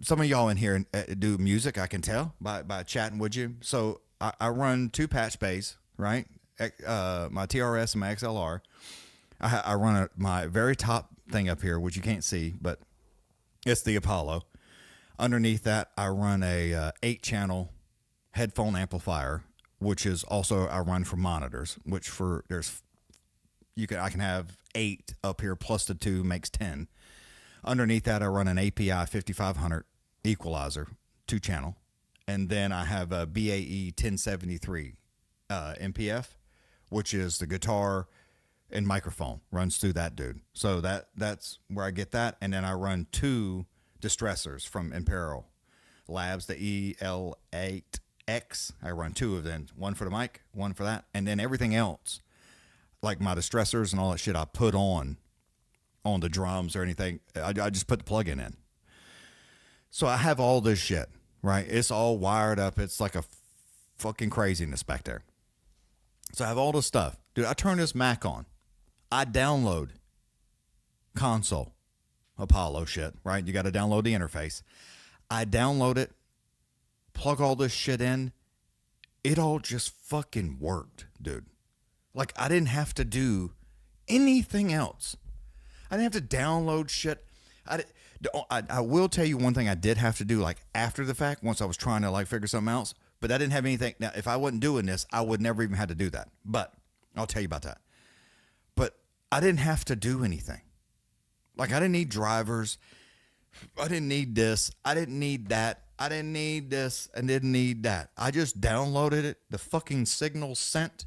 S2: some of y'all in here do music, I can tell by chatting with you. So I run 2 patch bays, right? My TRS and my XLR. I run my very top thing up here, which you can't see, but it's the Apollo. Underneath that, I run a 8-channel headphone amplifier, which is also I run for monitors, which I can have 8 up here plus the 2 makes 10. Underneath that, I run an API 5500 equalizer, 2-channel, and then I have a BAE 1073 MPF, which is the guitar and microphone runs through that dude. So that's where I get that, and then I run 2 distressors from Imperial Labs, the EL8X. I run 2 of them, one for the mic, one for that, and then everything else, like my distressors and all that shit, I put on the drums or anything. I just put the plug-in in. So I have all this shit, right? It's all wired up. It's like a fucking craziness back there. So I have all this stuff. Dude, I turn this Mac on. I download console Apollo shit, right? You got to download the interface. I download it, plug all this shit in. It all just fucking worked, dude. Like, I didn't have to do anything else. I didn't have to download shit. I will tell you one thing I did have to do, like, after the fact, once I was trying to, like, figure something else, but I didn't have anything. Now, if I wasn't doing this, I would never even have to do that. But I'll tell you about that. But I didn't have to do anything. Like, I didn't need drivers. I didn't need this. I didn't need that. I didn't need this and didn't need that. I just downloaded it. The fucking signal sent.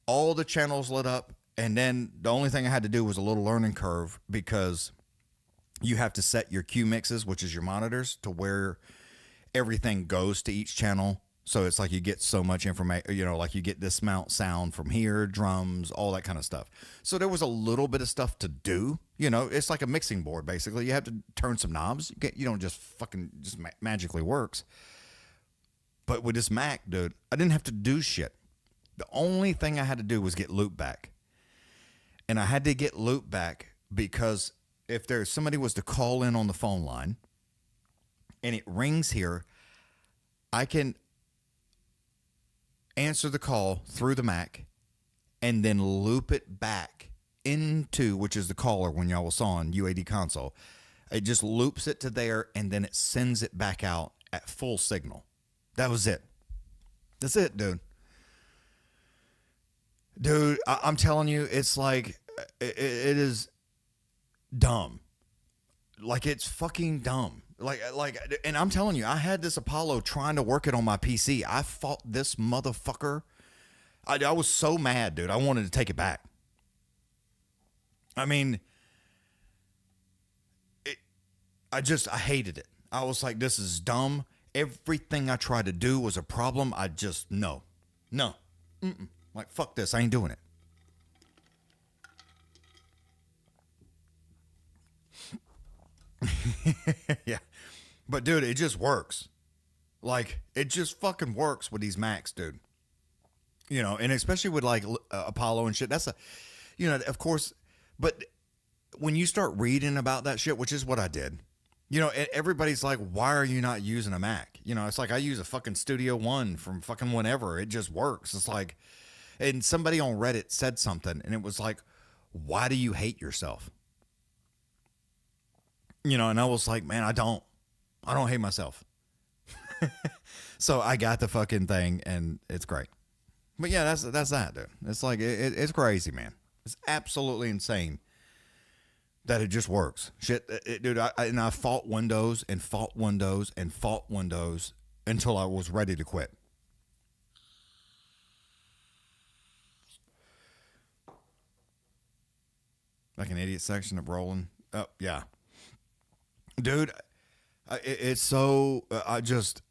S2: All the channels lit up. And then the only thing I had to do was a little learning curve, because you have to set your Q mixes, which is your monitors, to where everything goes to each channel. So it's like you get so much information, like you get this amount sound from here, drums, all that kind of stuff. So there was a little bit of stuff to do. It's like a mixing board, basically. You have to turn some knobs. You don't just fucking just magically works. But with this Mac, dude, I didn't have to do shit. The only thing I had to do was get loop back. And I had to get loop back because if somebody was to call in on the phone line and it rings here, I can answer the call through the Mac and then loop it back into, which is the caller when y'all was on UAD console. It just loops it to there and then it sends it back out at full signal. That was it. That's it, dude. Dude, I'm telling you, it's like, it is dumb. Like, it's fucking dumb. Like, and I'm telling you, I had this Apollo trying to work it on my PC. I fought this motherfucker. I was so mad, dude. I wanted to take it back. I mean, I hated it. I was like, this is dumb. Everything I tried to do was a problem. I just, no. Like, fuck this. I ain't doing it. Yeah. But, dude, it just works. Like, it just fucking works with these Macs, dude. You know, and especially with, like, Apollo and shit. That's of course, but when you start reading about that shit, which is what I did, you know, everybody's like, why are you not using a Mac? You know, it's like I use a fucking Studio One from fucking whenever. It just works. It's like, and somebody on Reddit said something, and it was like, why do you hate yourself? You know, and I was like, man, I don't hate myself. So I got the fucking thing, and it's great. But yeah, that's that, dude. It's like, it's crazy, man. It's absolutely insane that it just works. Shit, dude, I fought Windows and fought Windows and fought Windows until I was ready to quit. Like an idiot section of rolling. Oh, yeah. Dude, it's so, I just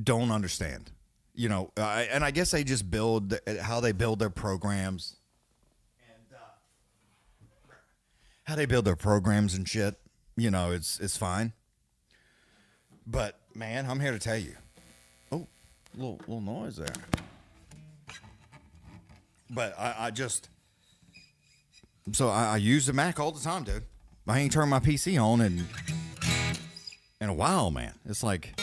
S2: don't understand. You know, and I guess they just build how they build their programs. How they build their programs and shit, you know, it's fine. But man, I'm here to tell you. Oh, little noise there. But I just, so I use the Mac all the time, dude. I ain't turned my PC on in a while, man. It's like,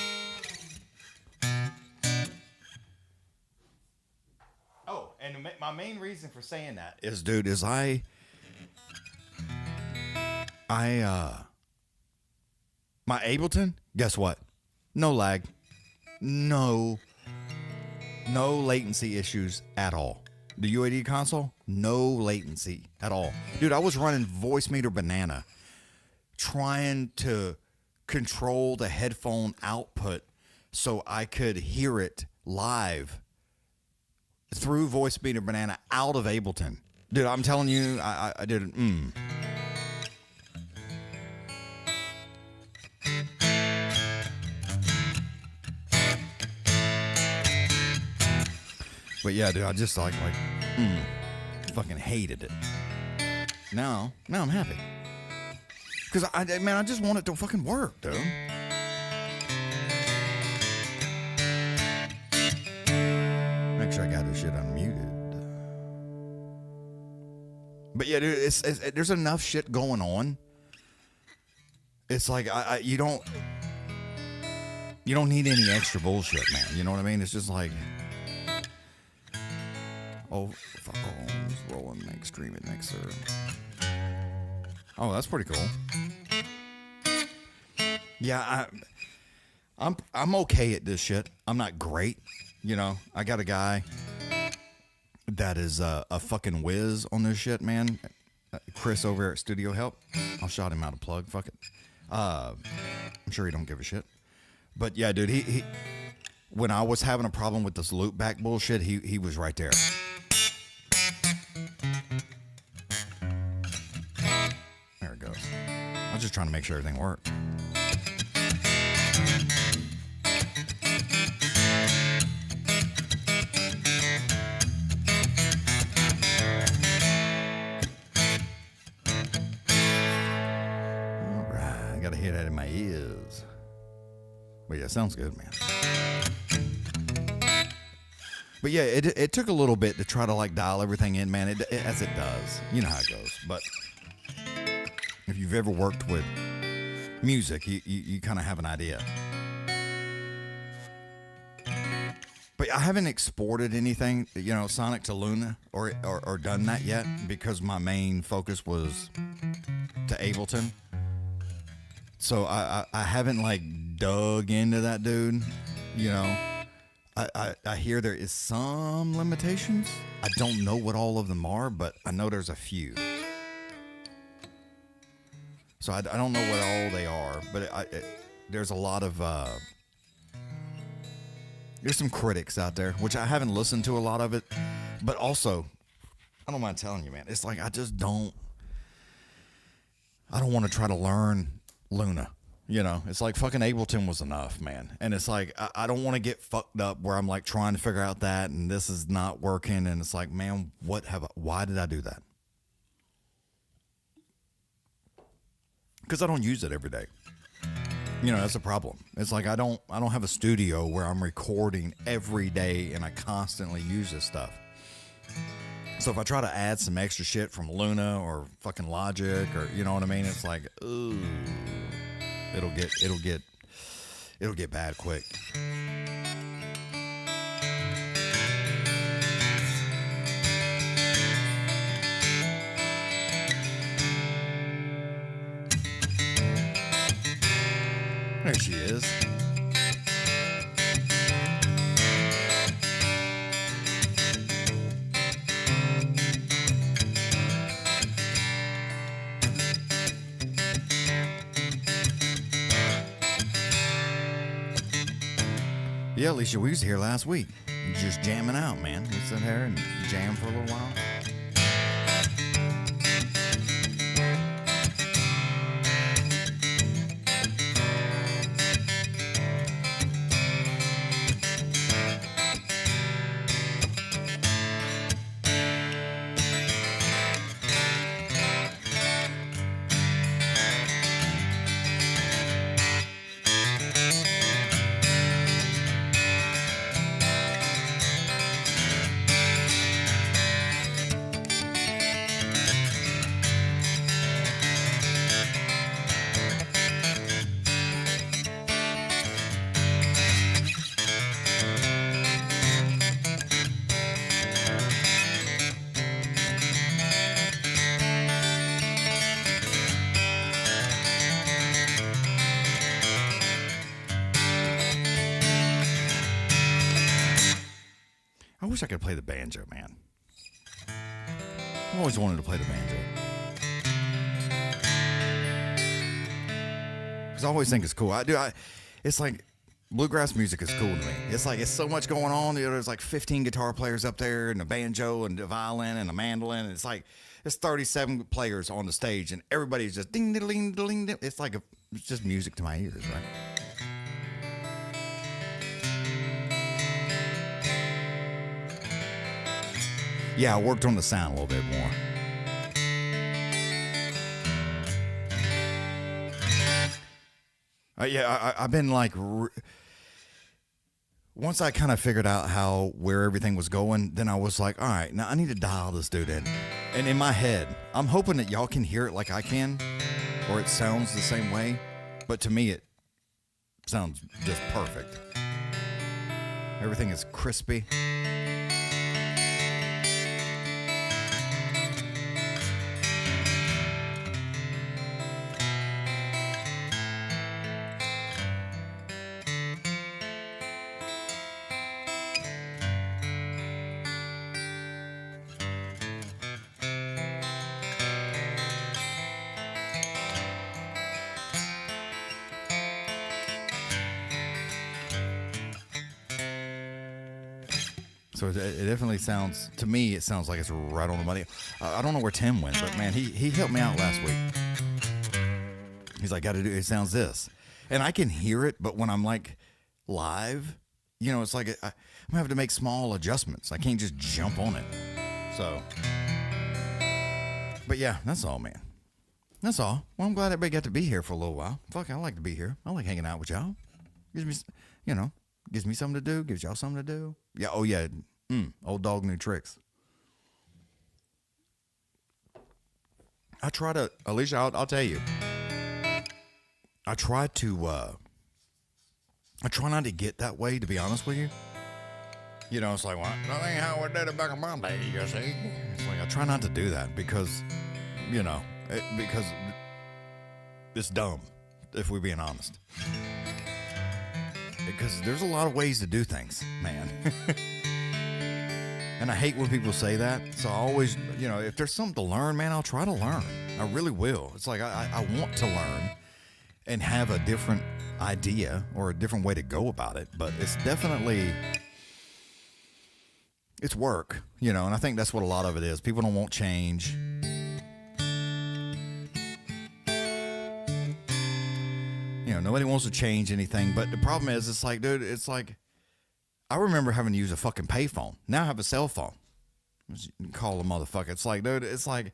S2: oh, and my main reason for saying that is, dude, is my Ableton, guess what? No lag. No latency issues at all. The UAD console, no latency at all. Dude, I was running Voice Meter Banana trying to control the headphone output so I could hear it live through Voice Meter Banana out of Ableton. Dude, I'm telling you, I did it. But yeah, dude, I just fucking hated it. Now I'm happy. Because I just want it to fucking work, dude. Make sure I got this shit unmuted. But yeah, dude, there's enough shit going on. It's like you don't need any extra bullshit, man. You know what I mean? It's just like, oh, fuck, rolling, make stream it next, sir. Oh, that's pretty cool. Yeah, I'm okay at this shit. I'm not great, you know. I got a guy that is a fucking whiz on this shit, man. Chris over here at Studio Help. I'll shout him out a plug. Fuck it. I'm sure he don't give a shit. But yeah, dude, he when I was having a problem with this loop back bullshit, he was right there. There it goes. I was just trying to make sure everything worked. Hit that in my ears. But yeah, sounds good, man. But yeah, it took a little bit to try to like dial everything in, man. As it does. You know how it goes. But if you've ever worked with music, you kind of have an idea. But I haven't exported anything, you know, Sonic to Luna or done that yet because my main focus was to Ableton. So I haven't like dug into that, dude. You know, I hear there is some limitations. I don't know what all of them are, but I know there's a few. So I don't know what all they are, but there's a lot of there's some critics out there, which I haven't listened to a lot of it, but also I don't mind telling you, man. It's like I just don't. I don't want to try to learn Luna. You know, it's like fucking Ableton was enough, man. And it's like, I don't want to get fucked up where I'm like trying to figure out that and this is not working. And it's like, man, why did I do that? Because I don't use it every day. You know, that's a problem. It's like, I don't have a studio where I'm recording every day and I constantly use this stuff. So if I try to add some extra shit from Luna or fucking Logic or, you know what I mean? It's like, ooh. It'll get bad quick. There she is. Yeah, Alicia, we was here last week. Just jamming out, man. We sat here and jammed for a little while. I wish I could play the banjo, man. I've always wanted to play the banjo. Because I always think it's cool. It's like bluegrass music is cool to me. It's like it's so much going on. You know, there's like 15 guitar players up there and a banjo and a violin and a mandolin. And it's like there's 37 players on the stage and everybody's just ding ding ding ding ding. It's like it's just music to my ears, right? Yeah, I worked on the sound a little bit more. I've been like, once I kind of figured out where everything was going, then I was like, all right, now I need to dial this dude in. And in my head, I'm hoping that y'all can hear it like I can, or it sounds the same way. But to me, it sounds just perfect. Everything is crispy. So it definitely sounds, to me, it sounds like it's right on the money. I don't know where Tim went, but man, he helped me out last week. He's like, it sounds this. And I can hear it, but when I'm like live, you know, it's like I'm gonna have to make small adjustments. I can't just jump on it. So, but yeah, that's all, man. That's all. Well, I'm glad everybody got to be here for a little while. Fuck, I like to be here. I like hanging out with y'all. Gives me, you know, gives me something to do. Gives y'all something to do. Yeah. Oh yeah. Old dog, new tricks. I try to, Alicia, I'll tell you. I try not to get that way, to be honest with you. You know, it's like, well, that ain't how we did it back in my day, you see. It's like, I try not to do that because, you know, because it's dumb, if we're being honest. Because there's a lot of ways to do things, man. And I hate when people say that. So I always, you know, if there's something to learn, man, I'll try to learn. I really will. It's like I want to learn and have a different idea or a different way to go about it. But it's definitely, it's work, you know, and I think that's what a lot of it is. People don't want change. nobody wants to change anything. But the problem is, it's like, dude, it's like, I remember having to use a fucking payphone. Now I have a cell phone. Call a motherfucker. It's like, dude, it's like,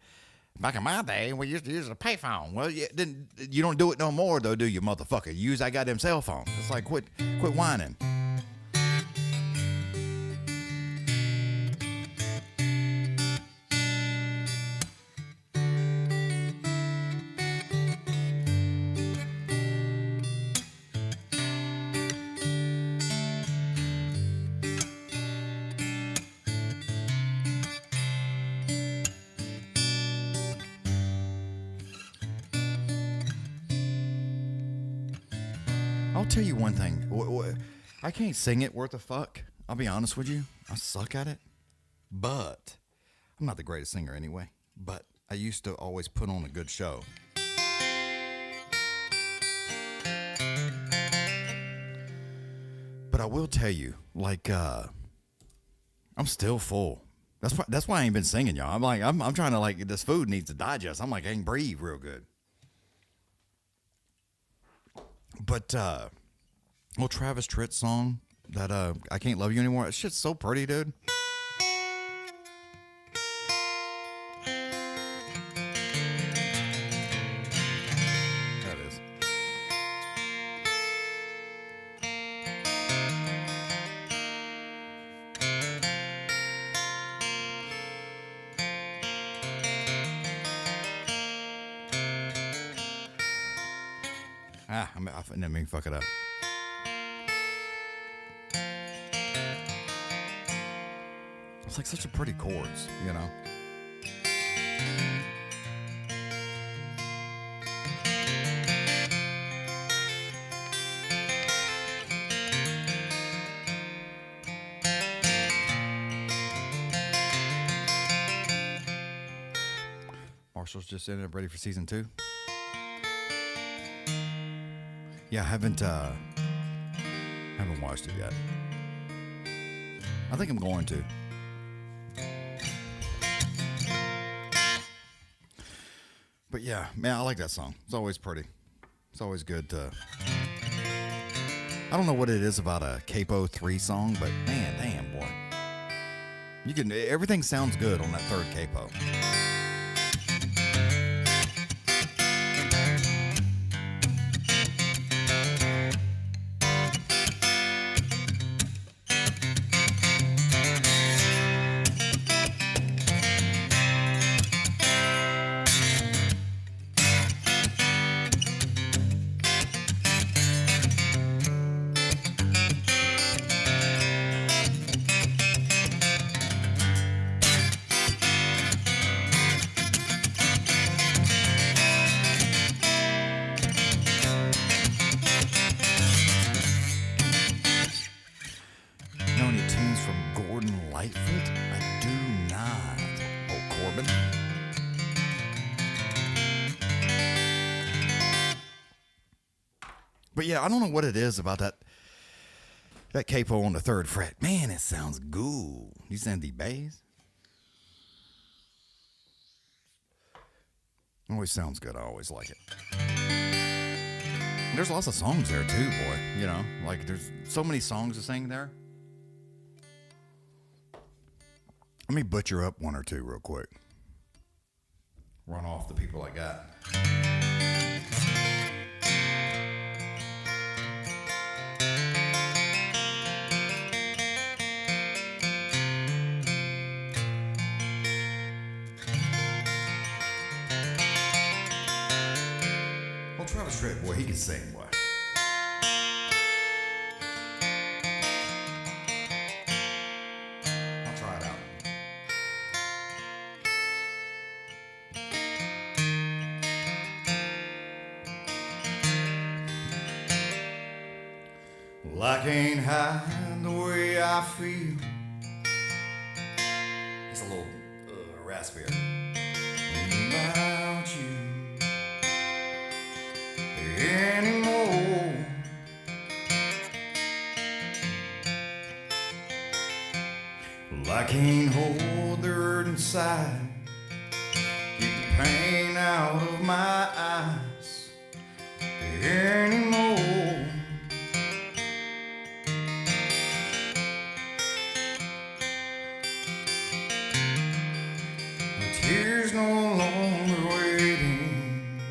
S2: back in my day, we used to use a payphone. Well, you don't do it no more, though, do you, motherfucker? You use that goddamn cell phone. It's like, quit whining. I'll tell you one thing. I can't sing it worth a fuck. I'll be honest with you. I suck at it. But I'm not the greatest singer anyway. But I used to always put on a good show. But I will tell you, like, I'm still full. That's why I ain't been singing, y'all. I'm trying to, like, this food needs to digest. I'm like, I can breathe real good. But, well, Travis Tritt's song, that, I Can't Love You Anymore, that shit's so pretty, dude. There it is. I didn't mean fuck it up. It's like such a pretty chords, you know. Marshall's just in it, ready for season 2. Yeah, I haven't watched it yet. I think I'm going to. But yeah, man, I like that song. It's always pretty. It's always good to... I don't know what it is about a Capo 3 song, but man, damn, boy. Everything sounds good on that third Capo. But yeah, I don't know what it is about that capo on the 3rd fret. Man, it sounds good. You send the bass. Always sounds good. I always like it. There's lots of songs there too, boy. You know, like there's so many songs to sing there. Let me butcher up one or two real quick. Run off the people I got. Well, Travis Tritt, boy, he can sing, boy. I'll try it out. Well, I can't hide the way I feel. It's a little raspier. About you anymore. Well, I can't hold the hurt inside. Keep the pain out of my eyes anymore.
S3: there's no longer waiting.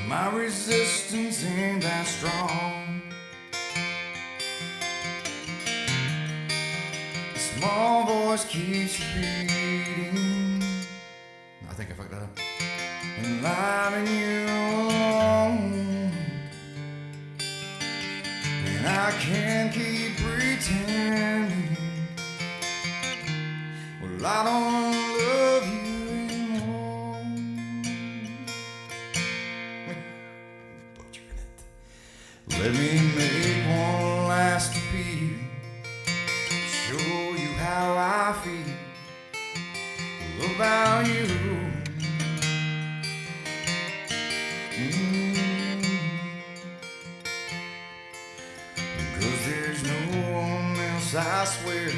S3: My resistance ain't that strong. The small voice keeps repeating. I think I fucked that up. And leaving you alone. And I can't keep pretending. Well, I don't love you anymore. Butchering it. Let me make one last appeal. Show you how I feel about you. Cause there's no one else, I swear,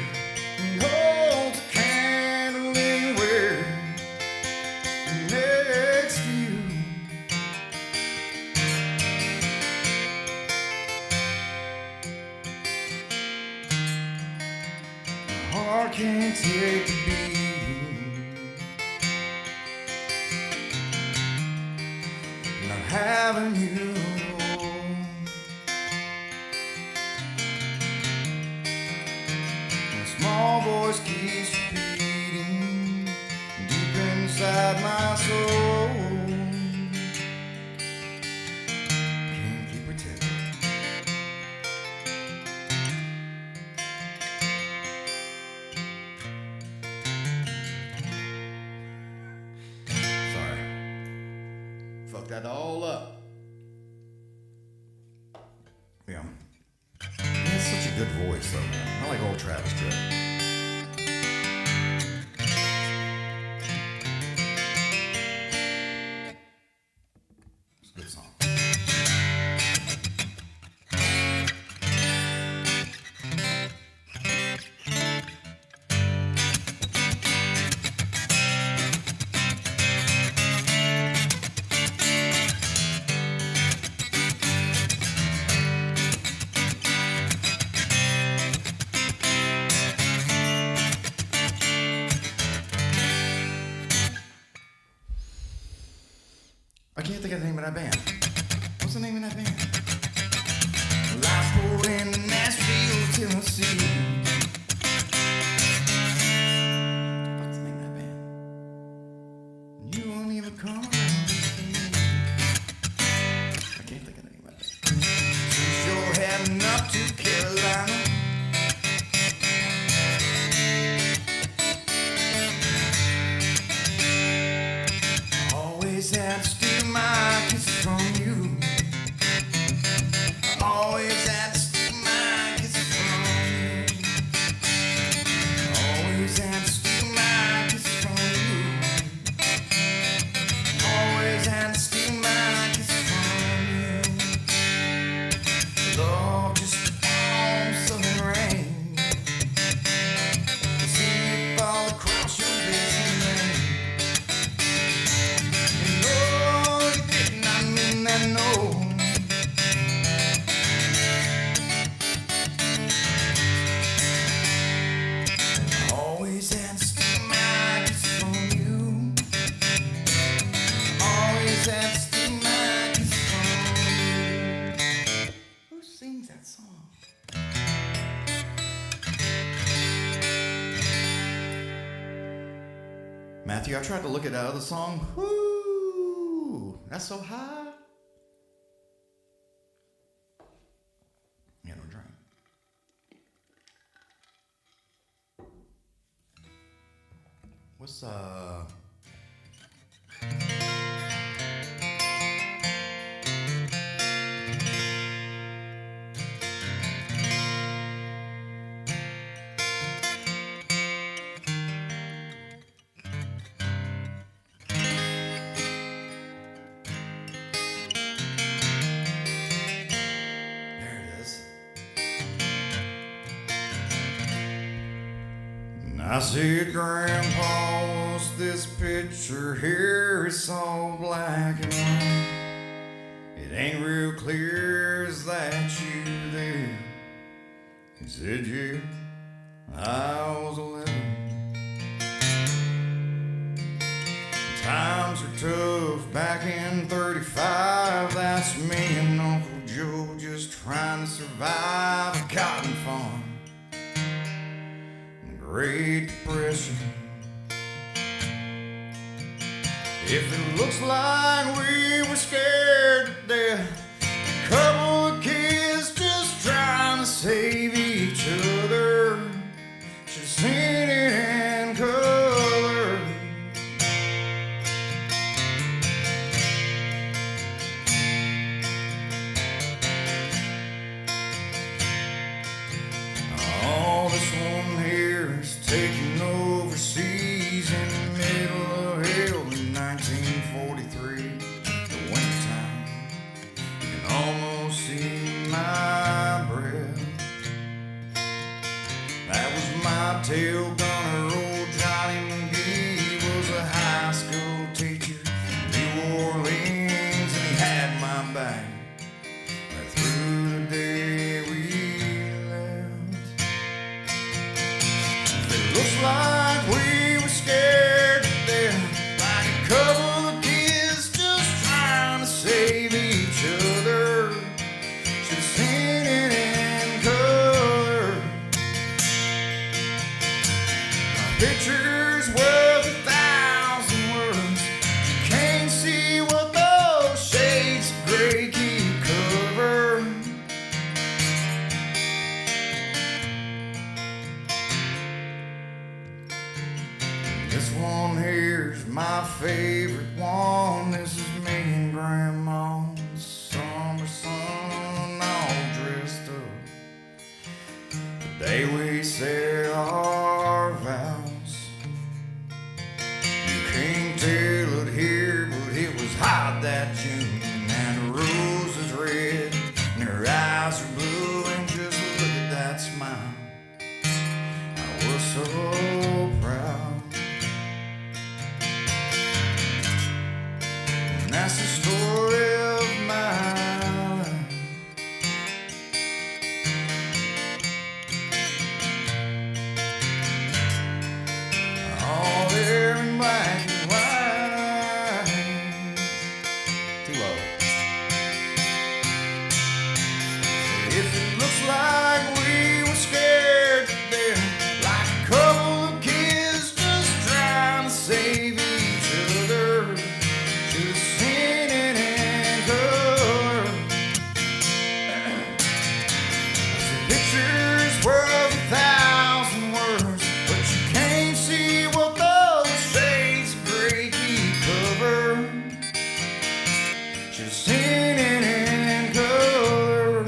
S3: holds a candle anywhere next to you. My heart can't take the beating, not having you. Small voice keeps repeating deep inside my soul. Can't keep pretending. Sorry. Fucked that all up. Yeah. He has such a good voice, though, man. I like old Travis Tritt. It's a good song. I can't think of the name of that band. What's the name of that band? Life's poured into Nashville, Tennessee. What's the name of that band? You won't even come around to see. I can't think of the name of that band. Since you're heading up to Carolina, always had to steal my kisses from you. I always had to steal my kisses from you. I always had to steal my kisses from you. I always had to steal my kisses from you. Love just warm southern rain. See it fall across your face and rain. No. Always had to steal my kisses from you. Always had to steal my kisses from you. Who sings that song? Matthew, I tried to look at that other song. Whoo! That's so high. Yeah, no drink. What's I said, Grandpa, what's this picture here? It's all black and white. It ain't real clear, is that you there? He said, yeah, I was 11. tough back in 35. That's me and Uncle Joe just trying to survive a cotton farm in the Great Depression. If it looks like we were scared to death, a couple of kids just trying to save each other, should have seen it in color. All this one here is taken overseas in the middle of hell in 1943, the wintertime. You can almost see my breath. That was my tail gunner. Old Johnny McGee was a high school teacher in New Orleans, and he had my back right through the day we left. If it looks like we were scared to death, like a couple of kids just trying to save each other, should have seen it in color. A picture's worth 1,000 words. You can't see what those shades of gray keep cover. This one here's my favorite one. This is me and Grandma in the summer sun, all dressed up the day we said our vows. You can't tell it here, but it was hot that June, and the rose is red, and her eyes are blue, and just look at that smile. I was so proud. And that's the story of my life. All there in black and white. Too low. If it looks like we were scared to death, like a couple of kids just trying to save each other, should have seen it in color. The picture's worth 1,000 words, but you can't see what those shades of gray keep cover. Should have seen it in color.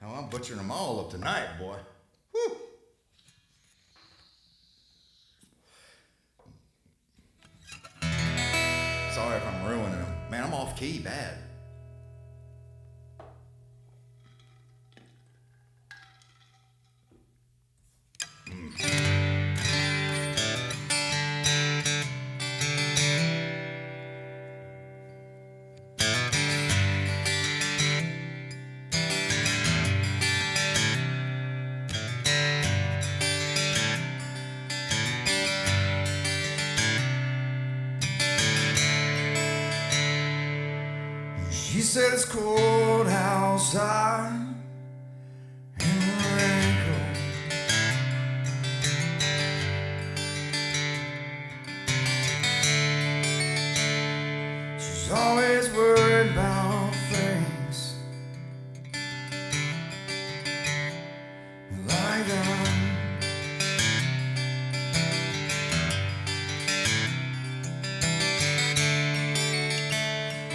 S3: Oh, I'm butchering them all up tonight, boy. Whew. Sorry if I'm ruining them. Man, I'm off key bad. She said it's cold outside in the raincoat. She's always worried about things like that.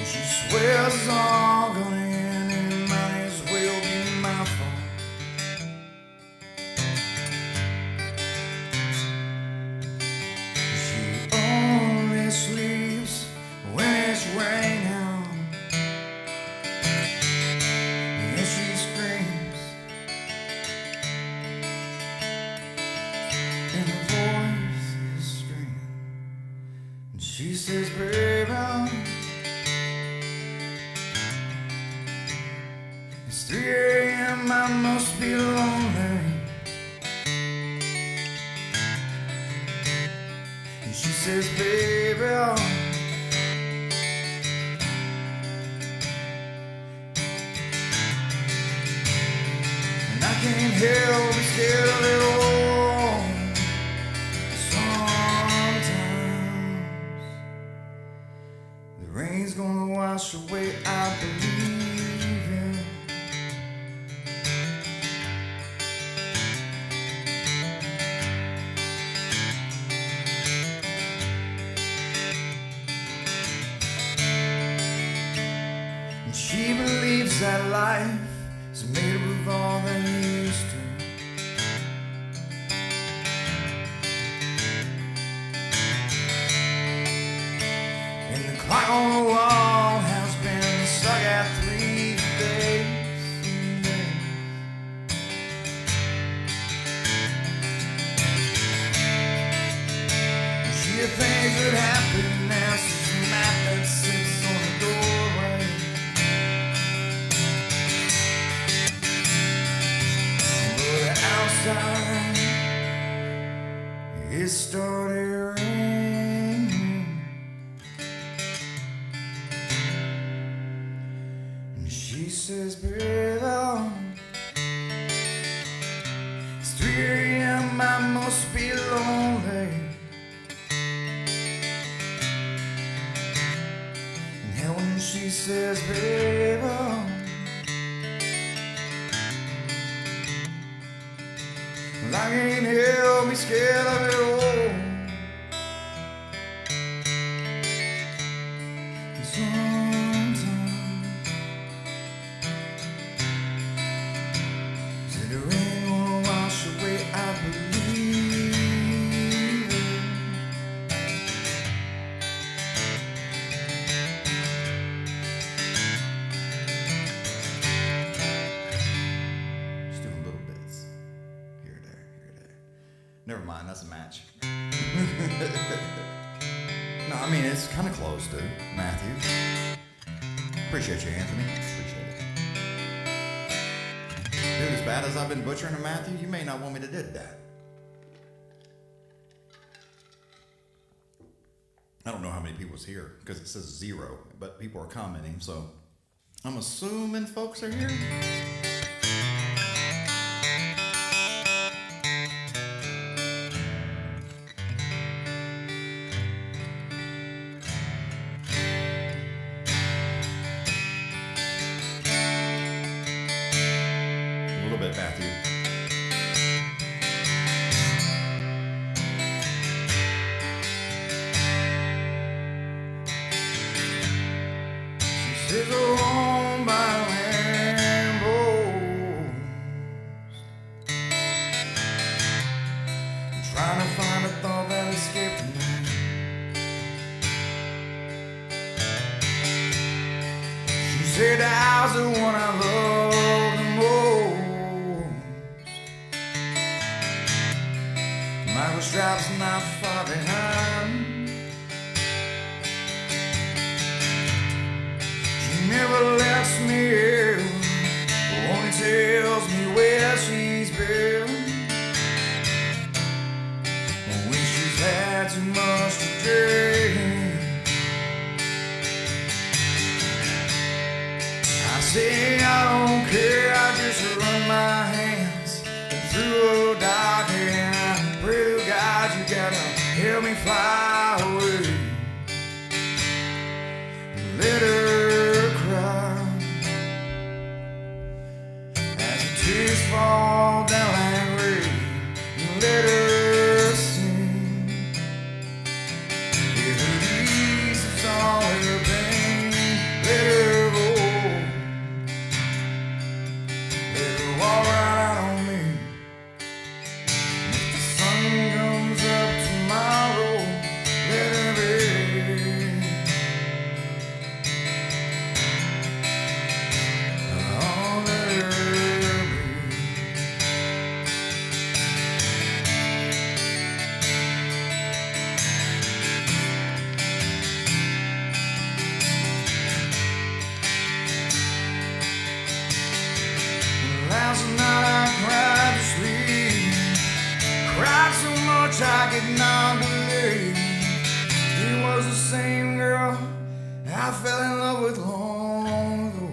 S3: She swears it's all gonna end and it might as well be my fault. She only a.m. I must be lonely. And she says, baby, and I can't help but scared of it all. Sometimes the rain's gonna wash away, I believe in. And she believes that life is made up of all that you used to. And the clock on the wall has been stuck at 3 days. And she thinks that happiness is a mat that sits on the doorway. But outside it started raining. And she says, brother, it's 3 a.m. I must be lonely. And when she says, baby, well, I can't help me scared of it all. And sometimes said the rain gonna wash away, I believe. Just doing little bits. Here, there, here, there. Never mind, that's a match. No, I mean, it's kind of close, dude. Matthew. Appreciate you, Anthony. Appreciate it. Dude, as bad as I've been butchering a Matthew, you may not want me to do that. I don't know how many people's here, because it says 0, but people are commenting, so I'm assuming folks are here. A little bit, Matthew. She says, oh, my Lambos, I'm trying to find a thought that escaped me. She said, I was the one I loved the most. Michael Stripes not far behind. She never lets me in, only tells me where she's been. When she's had too much to drink, I say I don't care, I just run my hands through a dark hand. Pray to God you gotta help me fly away. Let her cry as the tears fall down like rain. Let her sing. If her peace is all her pain, let her go. Let her walk right out on me. If the sun comes up tomorrow, let her be. Oh, let her be. I fell in love with long ago.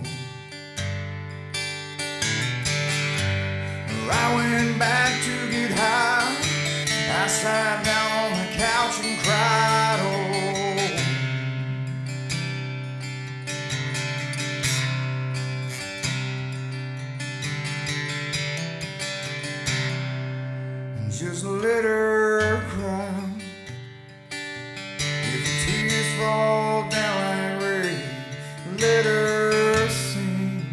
S3: I went back to get high. I sat down on the couch and cried. Oh, and just let her cry. If the tears fall down like rain, let her sing.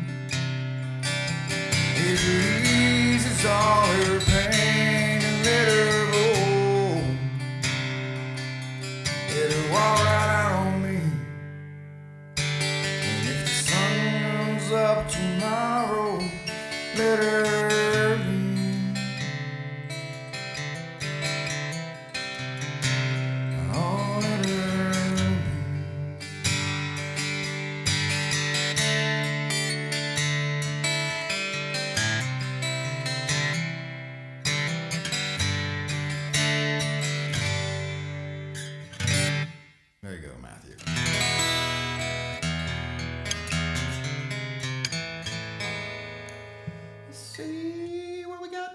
S3: If it eases all her pain, and let her go. Let her walk right out on me. And if the sun comes up tomorrow, let her be. Oh, let her be. There you go, Matthew. Let's see what we got.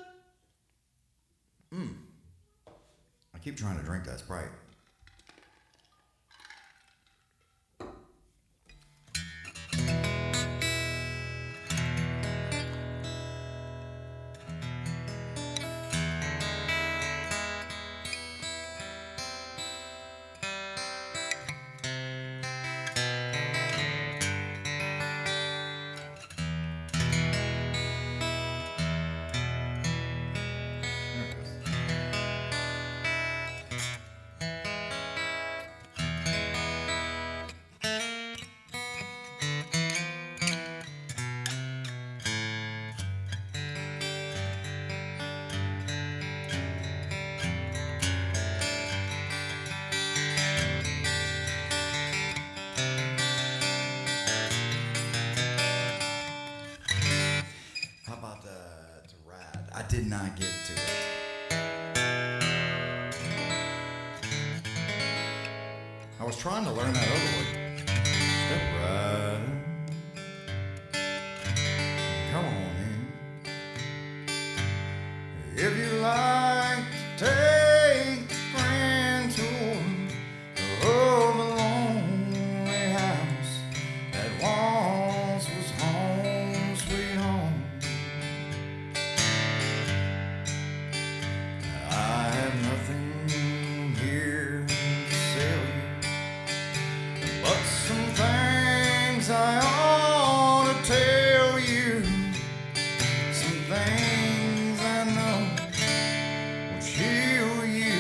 S3: I keep trying to drink that Sprite. How about to ride? I did not get to it. I was trying to learn that other one. Step right. Come on in. If you like to take the grand tour of a lonely house that once was home, sweet home. I have nothing here to sell you, but some things I ought to tell you. Some things I know will chill you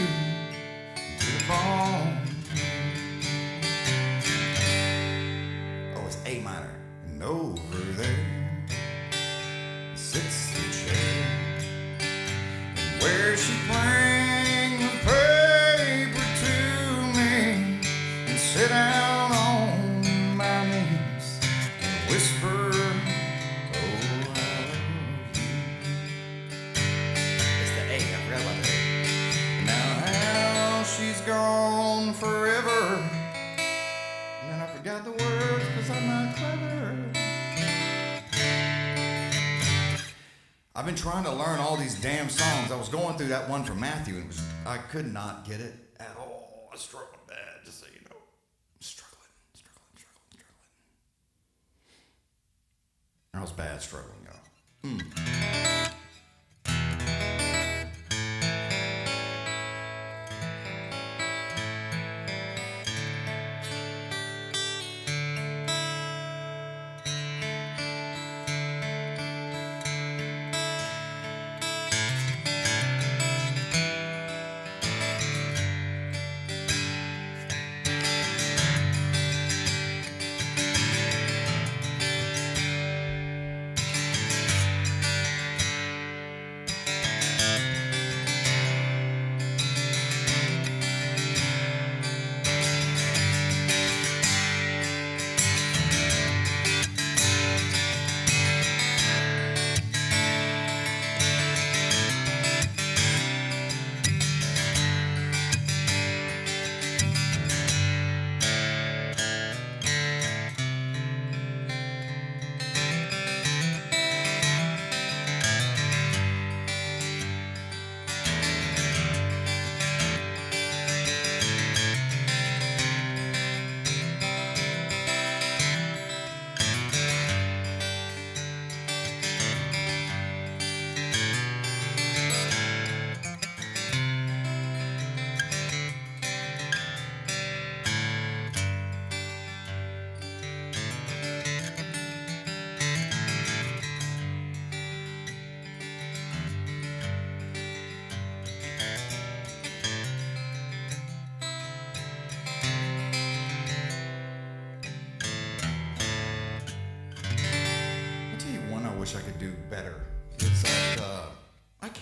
S3: to the bone. Oh, it's A minor. And over there sits the chair. And where she bring the paper to me and sit down on my knees and whisper, oh, I love you. It's the A, I forgot about the A. Now how she's gone forever, and I forgot the words 'cause I'm not clever. I've been trying to learn all these damn songs. I was going through that one from Matthew, and I could not get it at all. I struggled bad, just so you know. I'm struggling. I was bad struggling, y'all.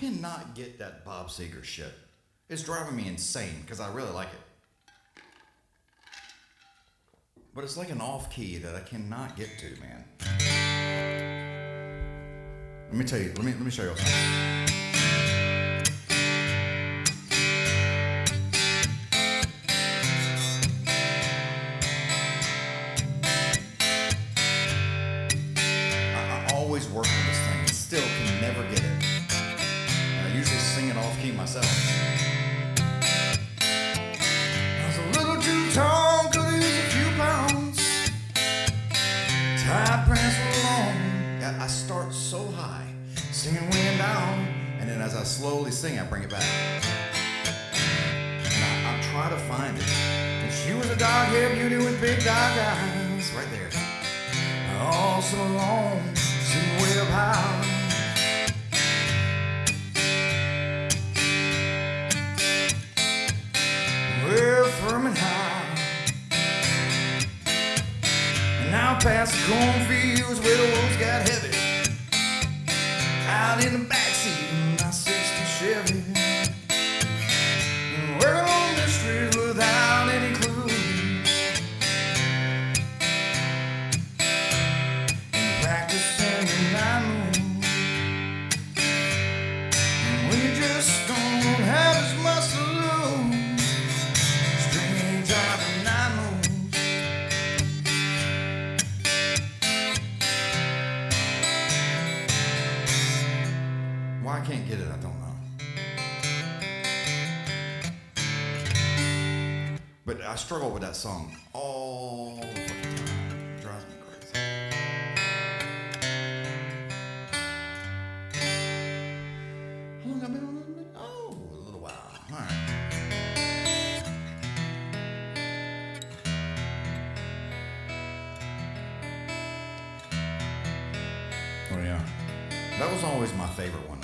S3: cannot get that Bob Seger shit. It's driving me insane because I really like it. But it's like an off key that I cannot get to, man. Let me tell you, let me show you something. I always work on this thing and still can never get it. And I usually sing it off key myself. I was a little too tall, could use a few pounds. Tight pants were long. I start so high, singing way down, and then as I slowly sing, I bring it back. And I try to find it. And she was a dark-haired beauty with big dark eyes, right there. All so long, sitting way up high. Well, firm and high. And now past the cornfields where the roads got heavy. Out in the backseat of my 60 Chevy. And working on the streets without any clue. And practicing the night moves. And when you just don't have as much to lose. Strange are the night moves. Why I can't get it, I don't know. But I struggle with that song all the fucking time. It drives me crazy. How long have I been on it? Oh, a little while. All right. Oh, yeah. That was always my favorite one.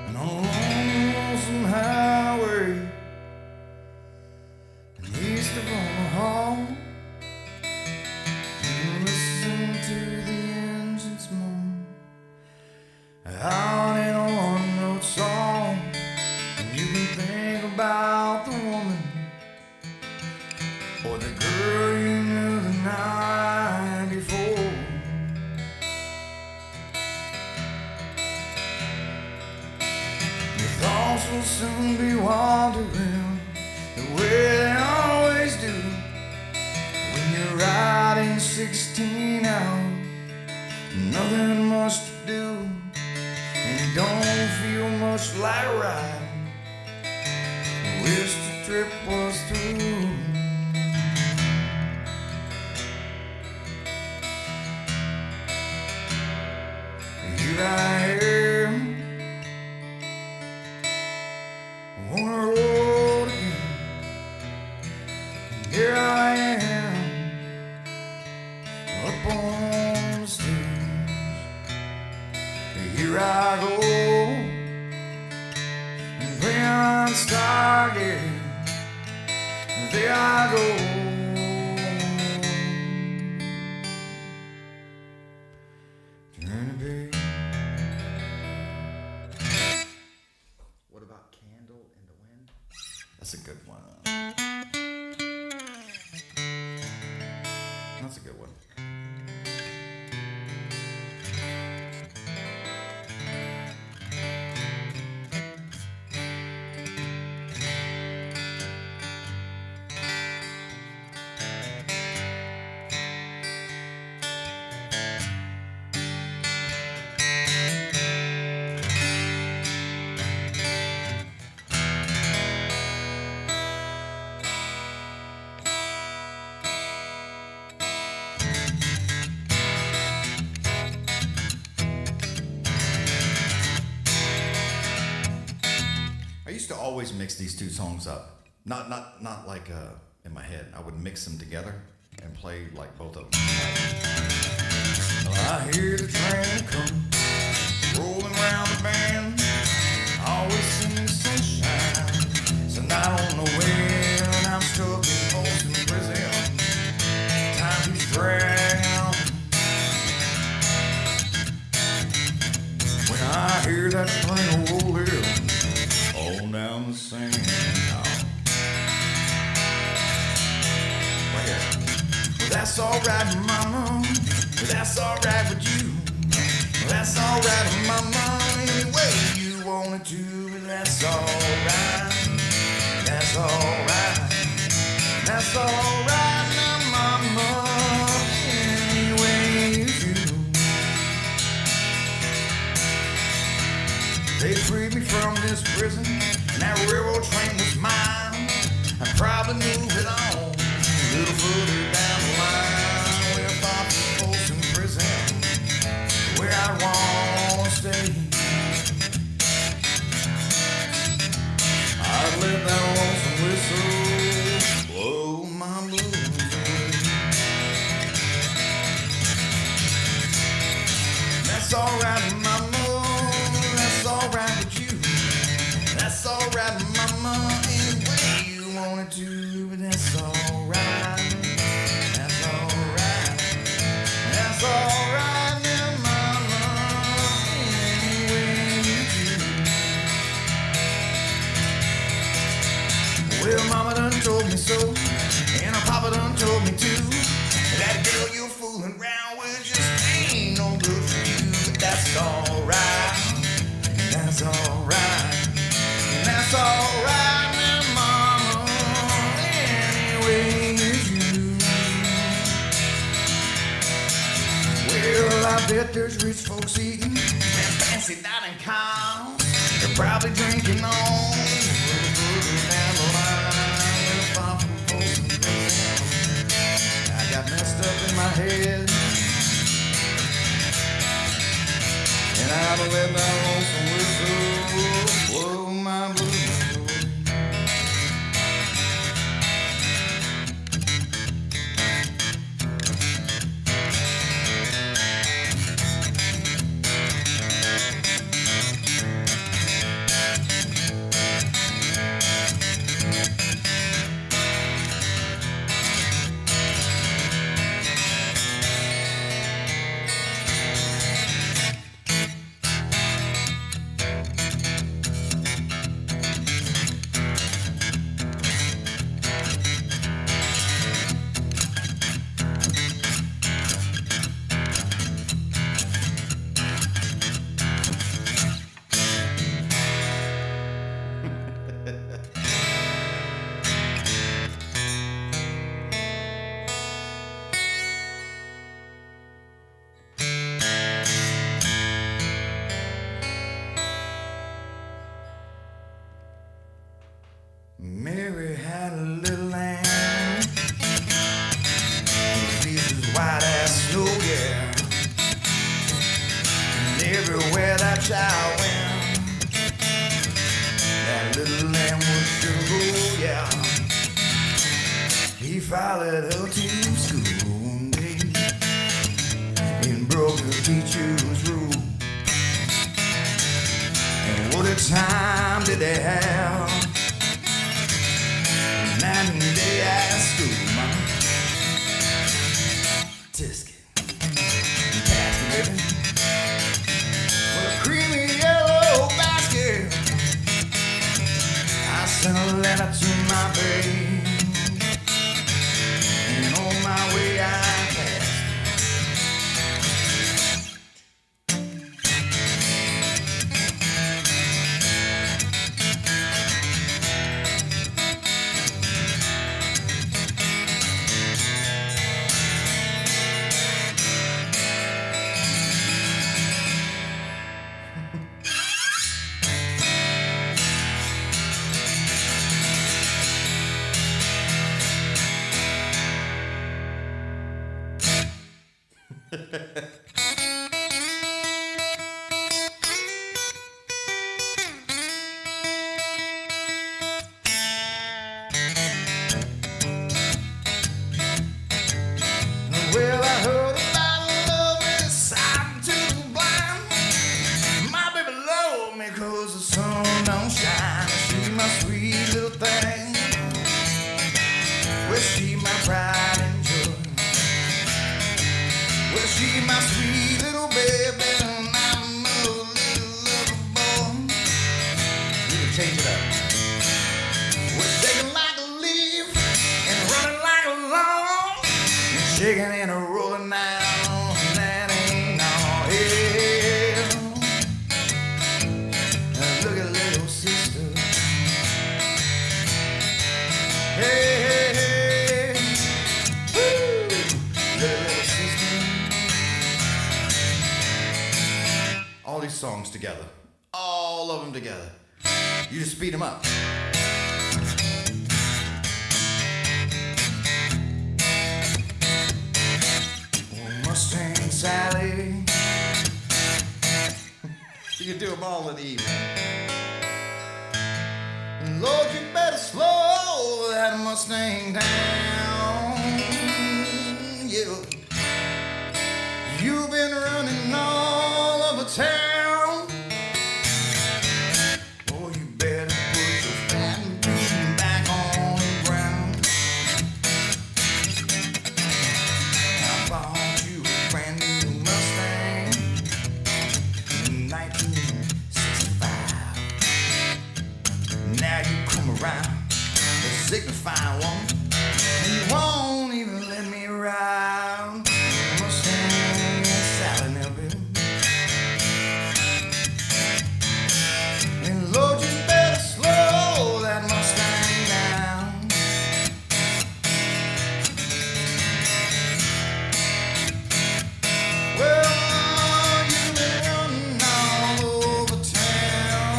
S3: And on a lonesome highway, and east of Omaha, you can listen to the engines moan out in a one-note song, and you can think about the woman or the girl you knew the night before. Thoughts will soon be wandering the way they always do. When you're riding 16 out, nothing much to do, and you don't feel much like riding. I wish the trip was through. Here I am on the road again. Here I am, up on the stage. Here I go, and playing Stargate. There I go. Turn the page. What about Candle in the Wind? That's a good one. That's a good one. I used to always mix these two songs up. Not like in my head. I would mix them together and play like both of them. Well, I hear the train come rolling round the bend. Always sing sunshine. So I don't know when I'm stuck in Boston, Brazil. Time keeps dragging on. that train rolling all down the sand. Right here. Well, that's alright, mama. Well, that's alright with you. Well, that's alright, mama. Any way you want it to, but that's alright. That's alright. That's alright now, mama. Any way you do. They freed me from this prison, and that railroad train was mine. I'd probably move it on a little further down the line, where far from Folsom Prison, where I want to stay. I'd let that lonesome whistle blow my blues away. That's alright, mama. That's alright with you. That's alright, mama. Any way you want it to, but that's alright. That's alright. That's alright now, mama. Any way you do. Well, mama done told me so, and her papa done told me too. That girl you're fooling around with just ain't no good for you. But that's alright. That's alright. That's alright now, mama. Any way you do. Well, I bet there's rich folks eating and fancy dining cars. They're probably drinking on down the line. Far from Folsom Prison. I got messed up in my head, and I've let that lonesome whistle blow my blues away. Mary had a little lamb, Jesus white as snow, yeah. And everywhere that child went, that little lamb would sure go, yeah. He followed her to school one day and broke the teacher's rule. And what a time did they have? Night and day at school, mama. Tisket, pass the ribbon with a creamy yellow basket. I sent a letter to my babe, and on my way I passed. Well, I heard about love inside to the blind. My baby loved me 'cause the sun don't shine. She's my sweet little thing. Well, she's my pride and joy. Well, she's my change it up. We're shaking like a leaf and running like a lawn, and shaking and a rolling now. That ain't no hell. Look at little sister. Hey, hey, hey. Woo! Little sister. All these songs together. All of them together. You just speed them up. Mustang Sally. You can do them all in the evening. Lord, you better slow that Mustang down. Yeah. You've been running all over town. Oh, you better put your fat bean back on the ground. I bought you a brand new Mustang in 1965. Now you come around to signify one, and you won't even let me ride. Mustang Sally now, baby. And Lord, you better slow that Mustang down. Well, you've been running all over town.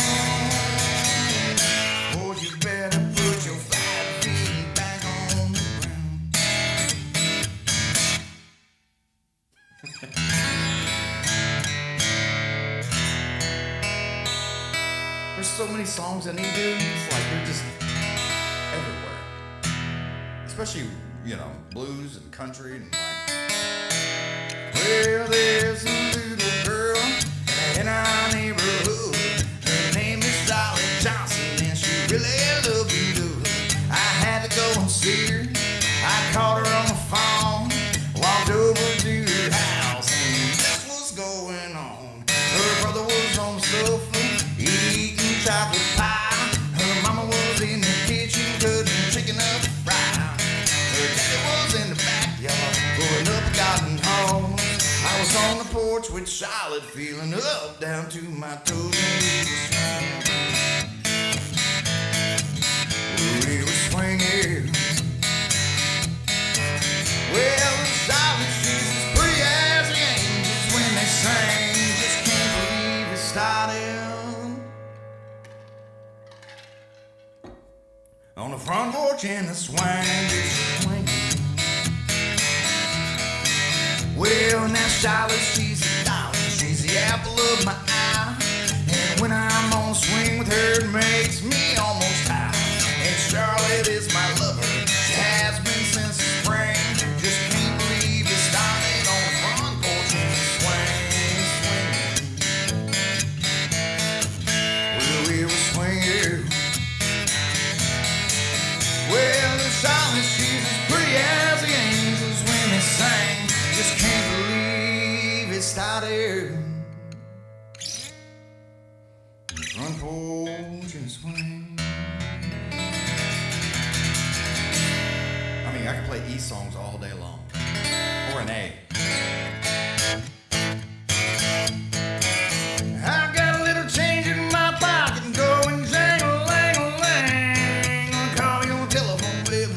S3: Oh, you better put your 5 feet back on the ground. There's so many songs that he do. It's like they're just everywhere. Especially, you know, blues and country and like. Well, there's a little girl in our neighborhood. Her name is Dolly Johnson, and she really loved you. I had to go and see her. I called her on the phone, walked over to her house, and that's what's going on. Her brother was on the sofa, eating chocolate pie. Her mama was in the kitchen, cutting chicken up to fry. Her daddy was in the backyard, going up a garden hole. I was on the porch with Charlotte, feeling up down to my toes, and we were swinging. Well, Charlotte, she's as pretty as the angels when they sing. Just can't believe it started on the front porch in the swing. Well, now Charlotte, she's a darling. She's the apple of my eye. And when I'm on a swing with her, it makes me almost high. And Charlotte is my lover. She has been since the spring. Just can't believe it started on the front porch in the swing. Well, we were swinging. Well, the Charlotte, she's as pretty as the angels when they sing. Just can't believe it started front porch and swing. I mean, I can play E songs all day long, or an A. I've got a little change in my pocket and going jangle-lang-a-lang. Gonna call your telephone, baby,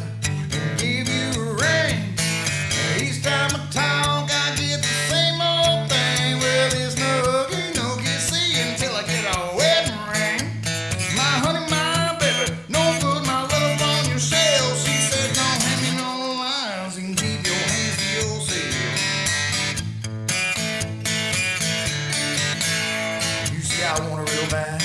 S3: and give you a ring. Each time I talk, I get the same old thing. Well, there's no hooky, no kissy until I get a wedding ring. My honey, my baby, no put my love on your shelf. She said, don't hand me no lines and keep your hands to yourself. You see, I want her real bad.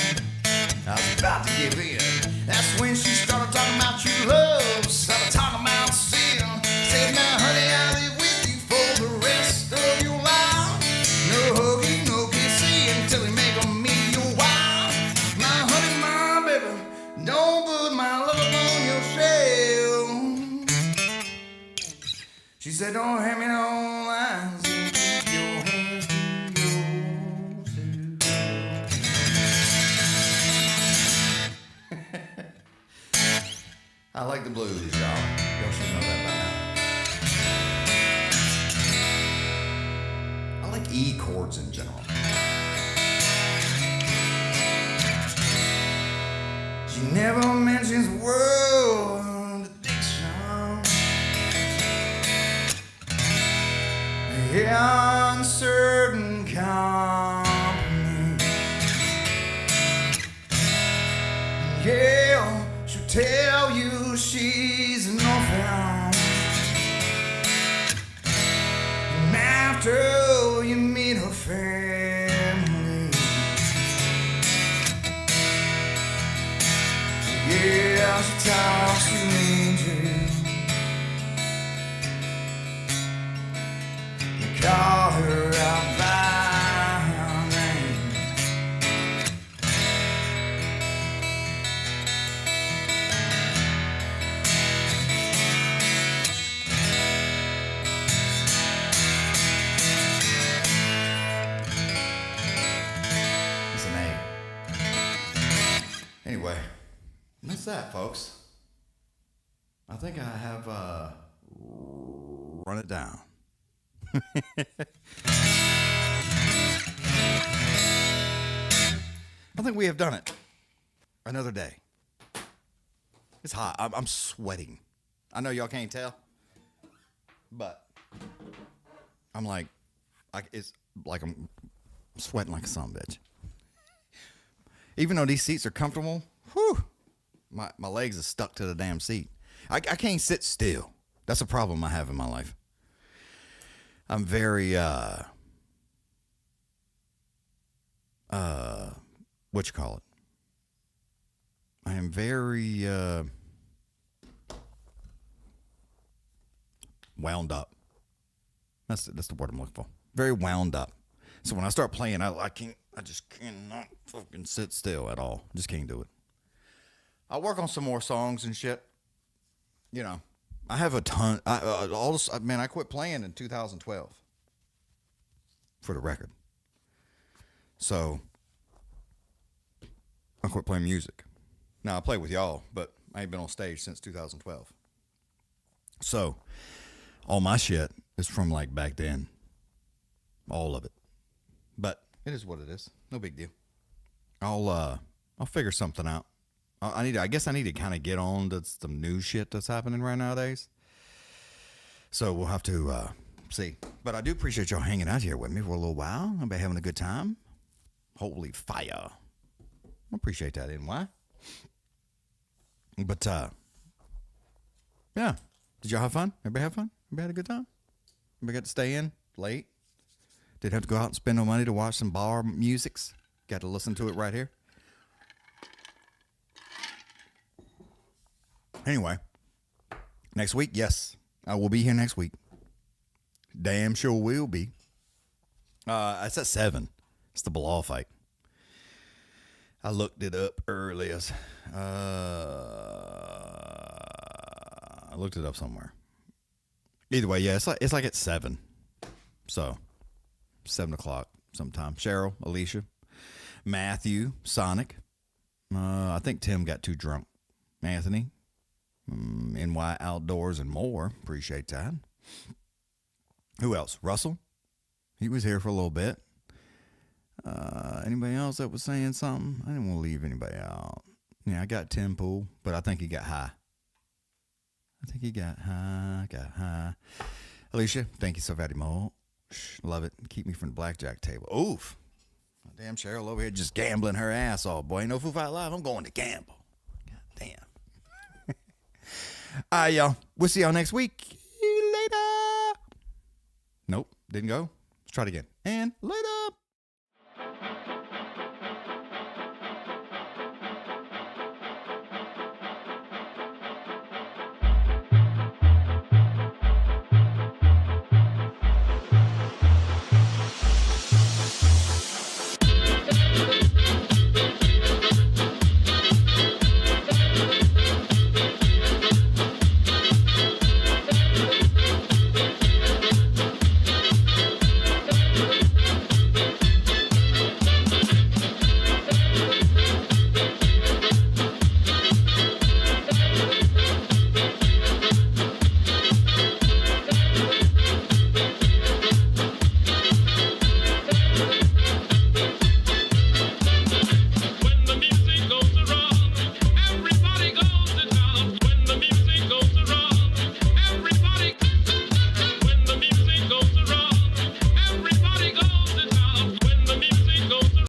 S3: I was about to give in. That's when she started talking about true love, started talking about sin. Said, now, honey, I'll live with you for the rest of your life. No huggy, no kissy until you make me your wife. My honey, my baby, don't put my love on your shelf. She said, don't hand me no lines and keep your hands to yourself. I like the blues, y'all. Y'all should know that by now. I like E chords in general. She never mentions world addiction. Uncertain company. Yeah, she'll tell you she's an orphan. And after you meet her family, yeah, she talks to angels. You call her out by her name. It's an A. Anyway, that's that, folks. I think I have run it down. I think we have done it. Another day. It's hot. I'm sweating. I know y'all can't tell, but I'm like, it's like I'm sweating like a son of a bitch. Even though these seats are comfortable, whew, my legs are stuck to the damn seat. I can't sit still. That's a problem I have in my life. I'm very, what you call it? I am very, wound up. That's the word I'm looking for. Very wound up. So when I start playing, I just cannot fucking sit still at all. Just can't do it. I'll work on some more songs and shit. You know, I have a ton. I quit playing in 2012. For the record. So I quit playing music. Now I play with y'all, but I ain't been on stage since 2012. So all my shit is from like back then. All of it. But it is what it is. No big deal. I'll figure something out. I guess I need to kind of get on to some new shit that's happening right nowadays. So we'll have to see. But I do appreciate y'all hanging out here with me for a little while. I've been having a good time. Holy fire. I appreciate that, NY. But yeah. Did y'all have fun? Everybody have fun? Everybody had a good time? Everybody got to stay in late? Didn't have to go out and spend no money to watch some bar musics? Got to listen to it right here. Anyway, next week, yes, I will be here next week. Damn sure will be. It's at 7. It's the Bilal fight. I looked it up earlier. I looked it up somewhere. Either way, yeah, it's like at 7. So 7 o'clock sometime. Cheryl, Alicia, Matthew, Sonic. I think Tim got too drunk. Anthony. NY Outdoors and more. Appreciate that. Who else? Russell. He was here for a little bit. Anybody else that was saying something? I didn't want to leave anybody out. Yeah, I got Tim Pool, but I think he got high. Alicia, thank you so very much. Love it. Keep me from the blackjack table. Oof. Damn Cheryl over here just gambling her ass off. Boy, ain't no Foodfightlive. I'm going to gamble. God damn. All right, y'all. We'll see y'all next week. Later. Nope. Didn't go. Let's try it again. And later.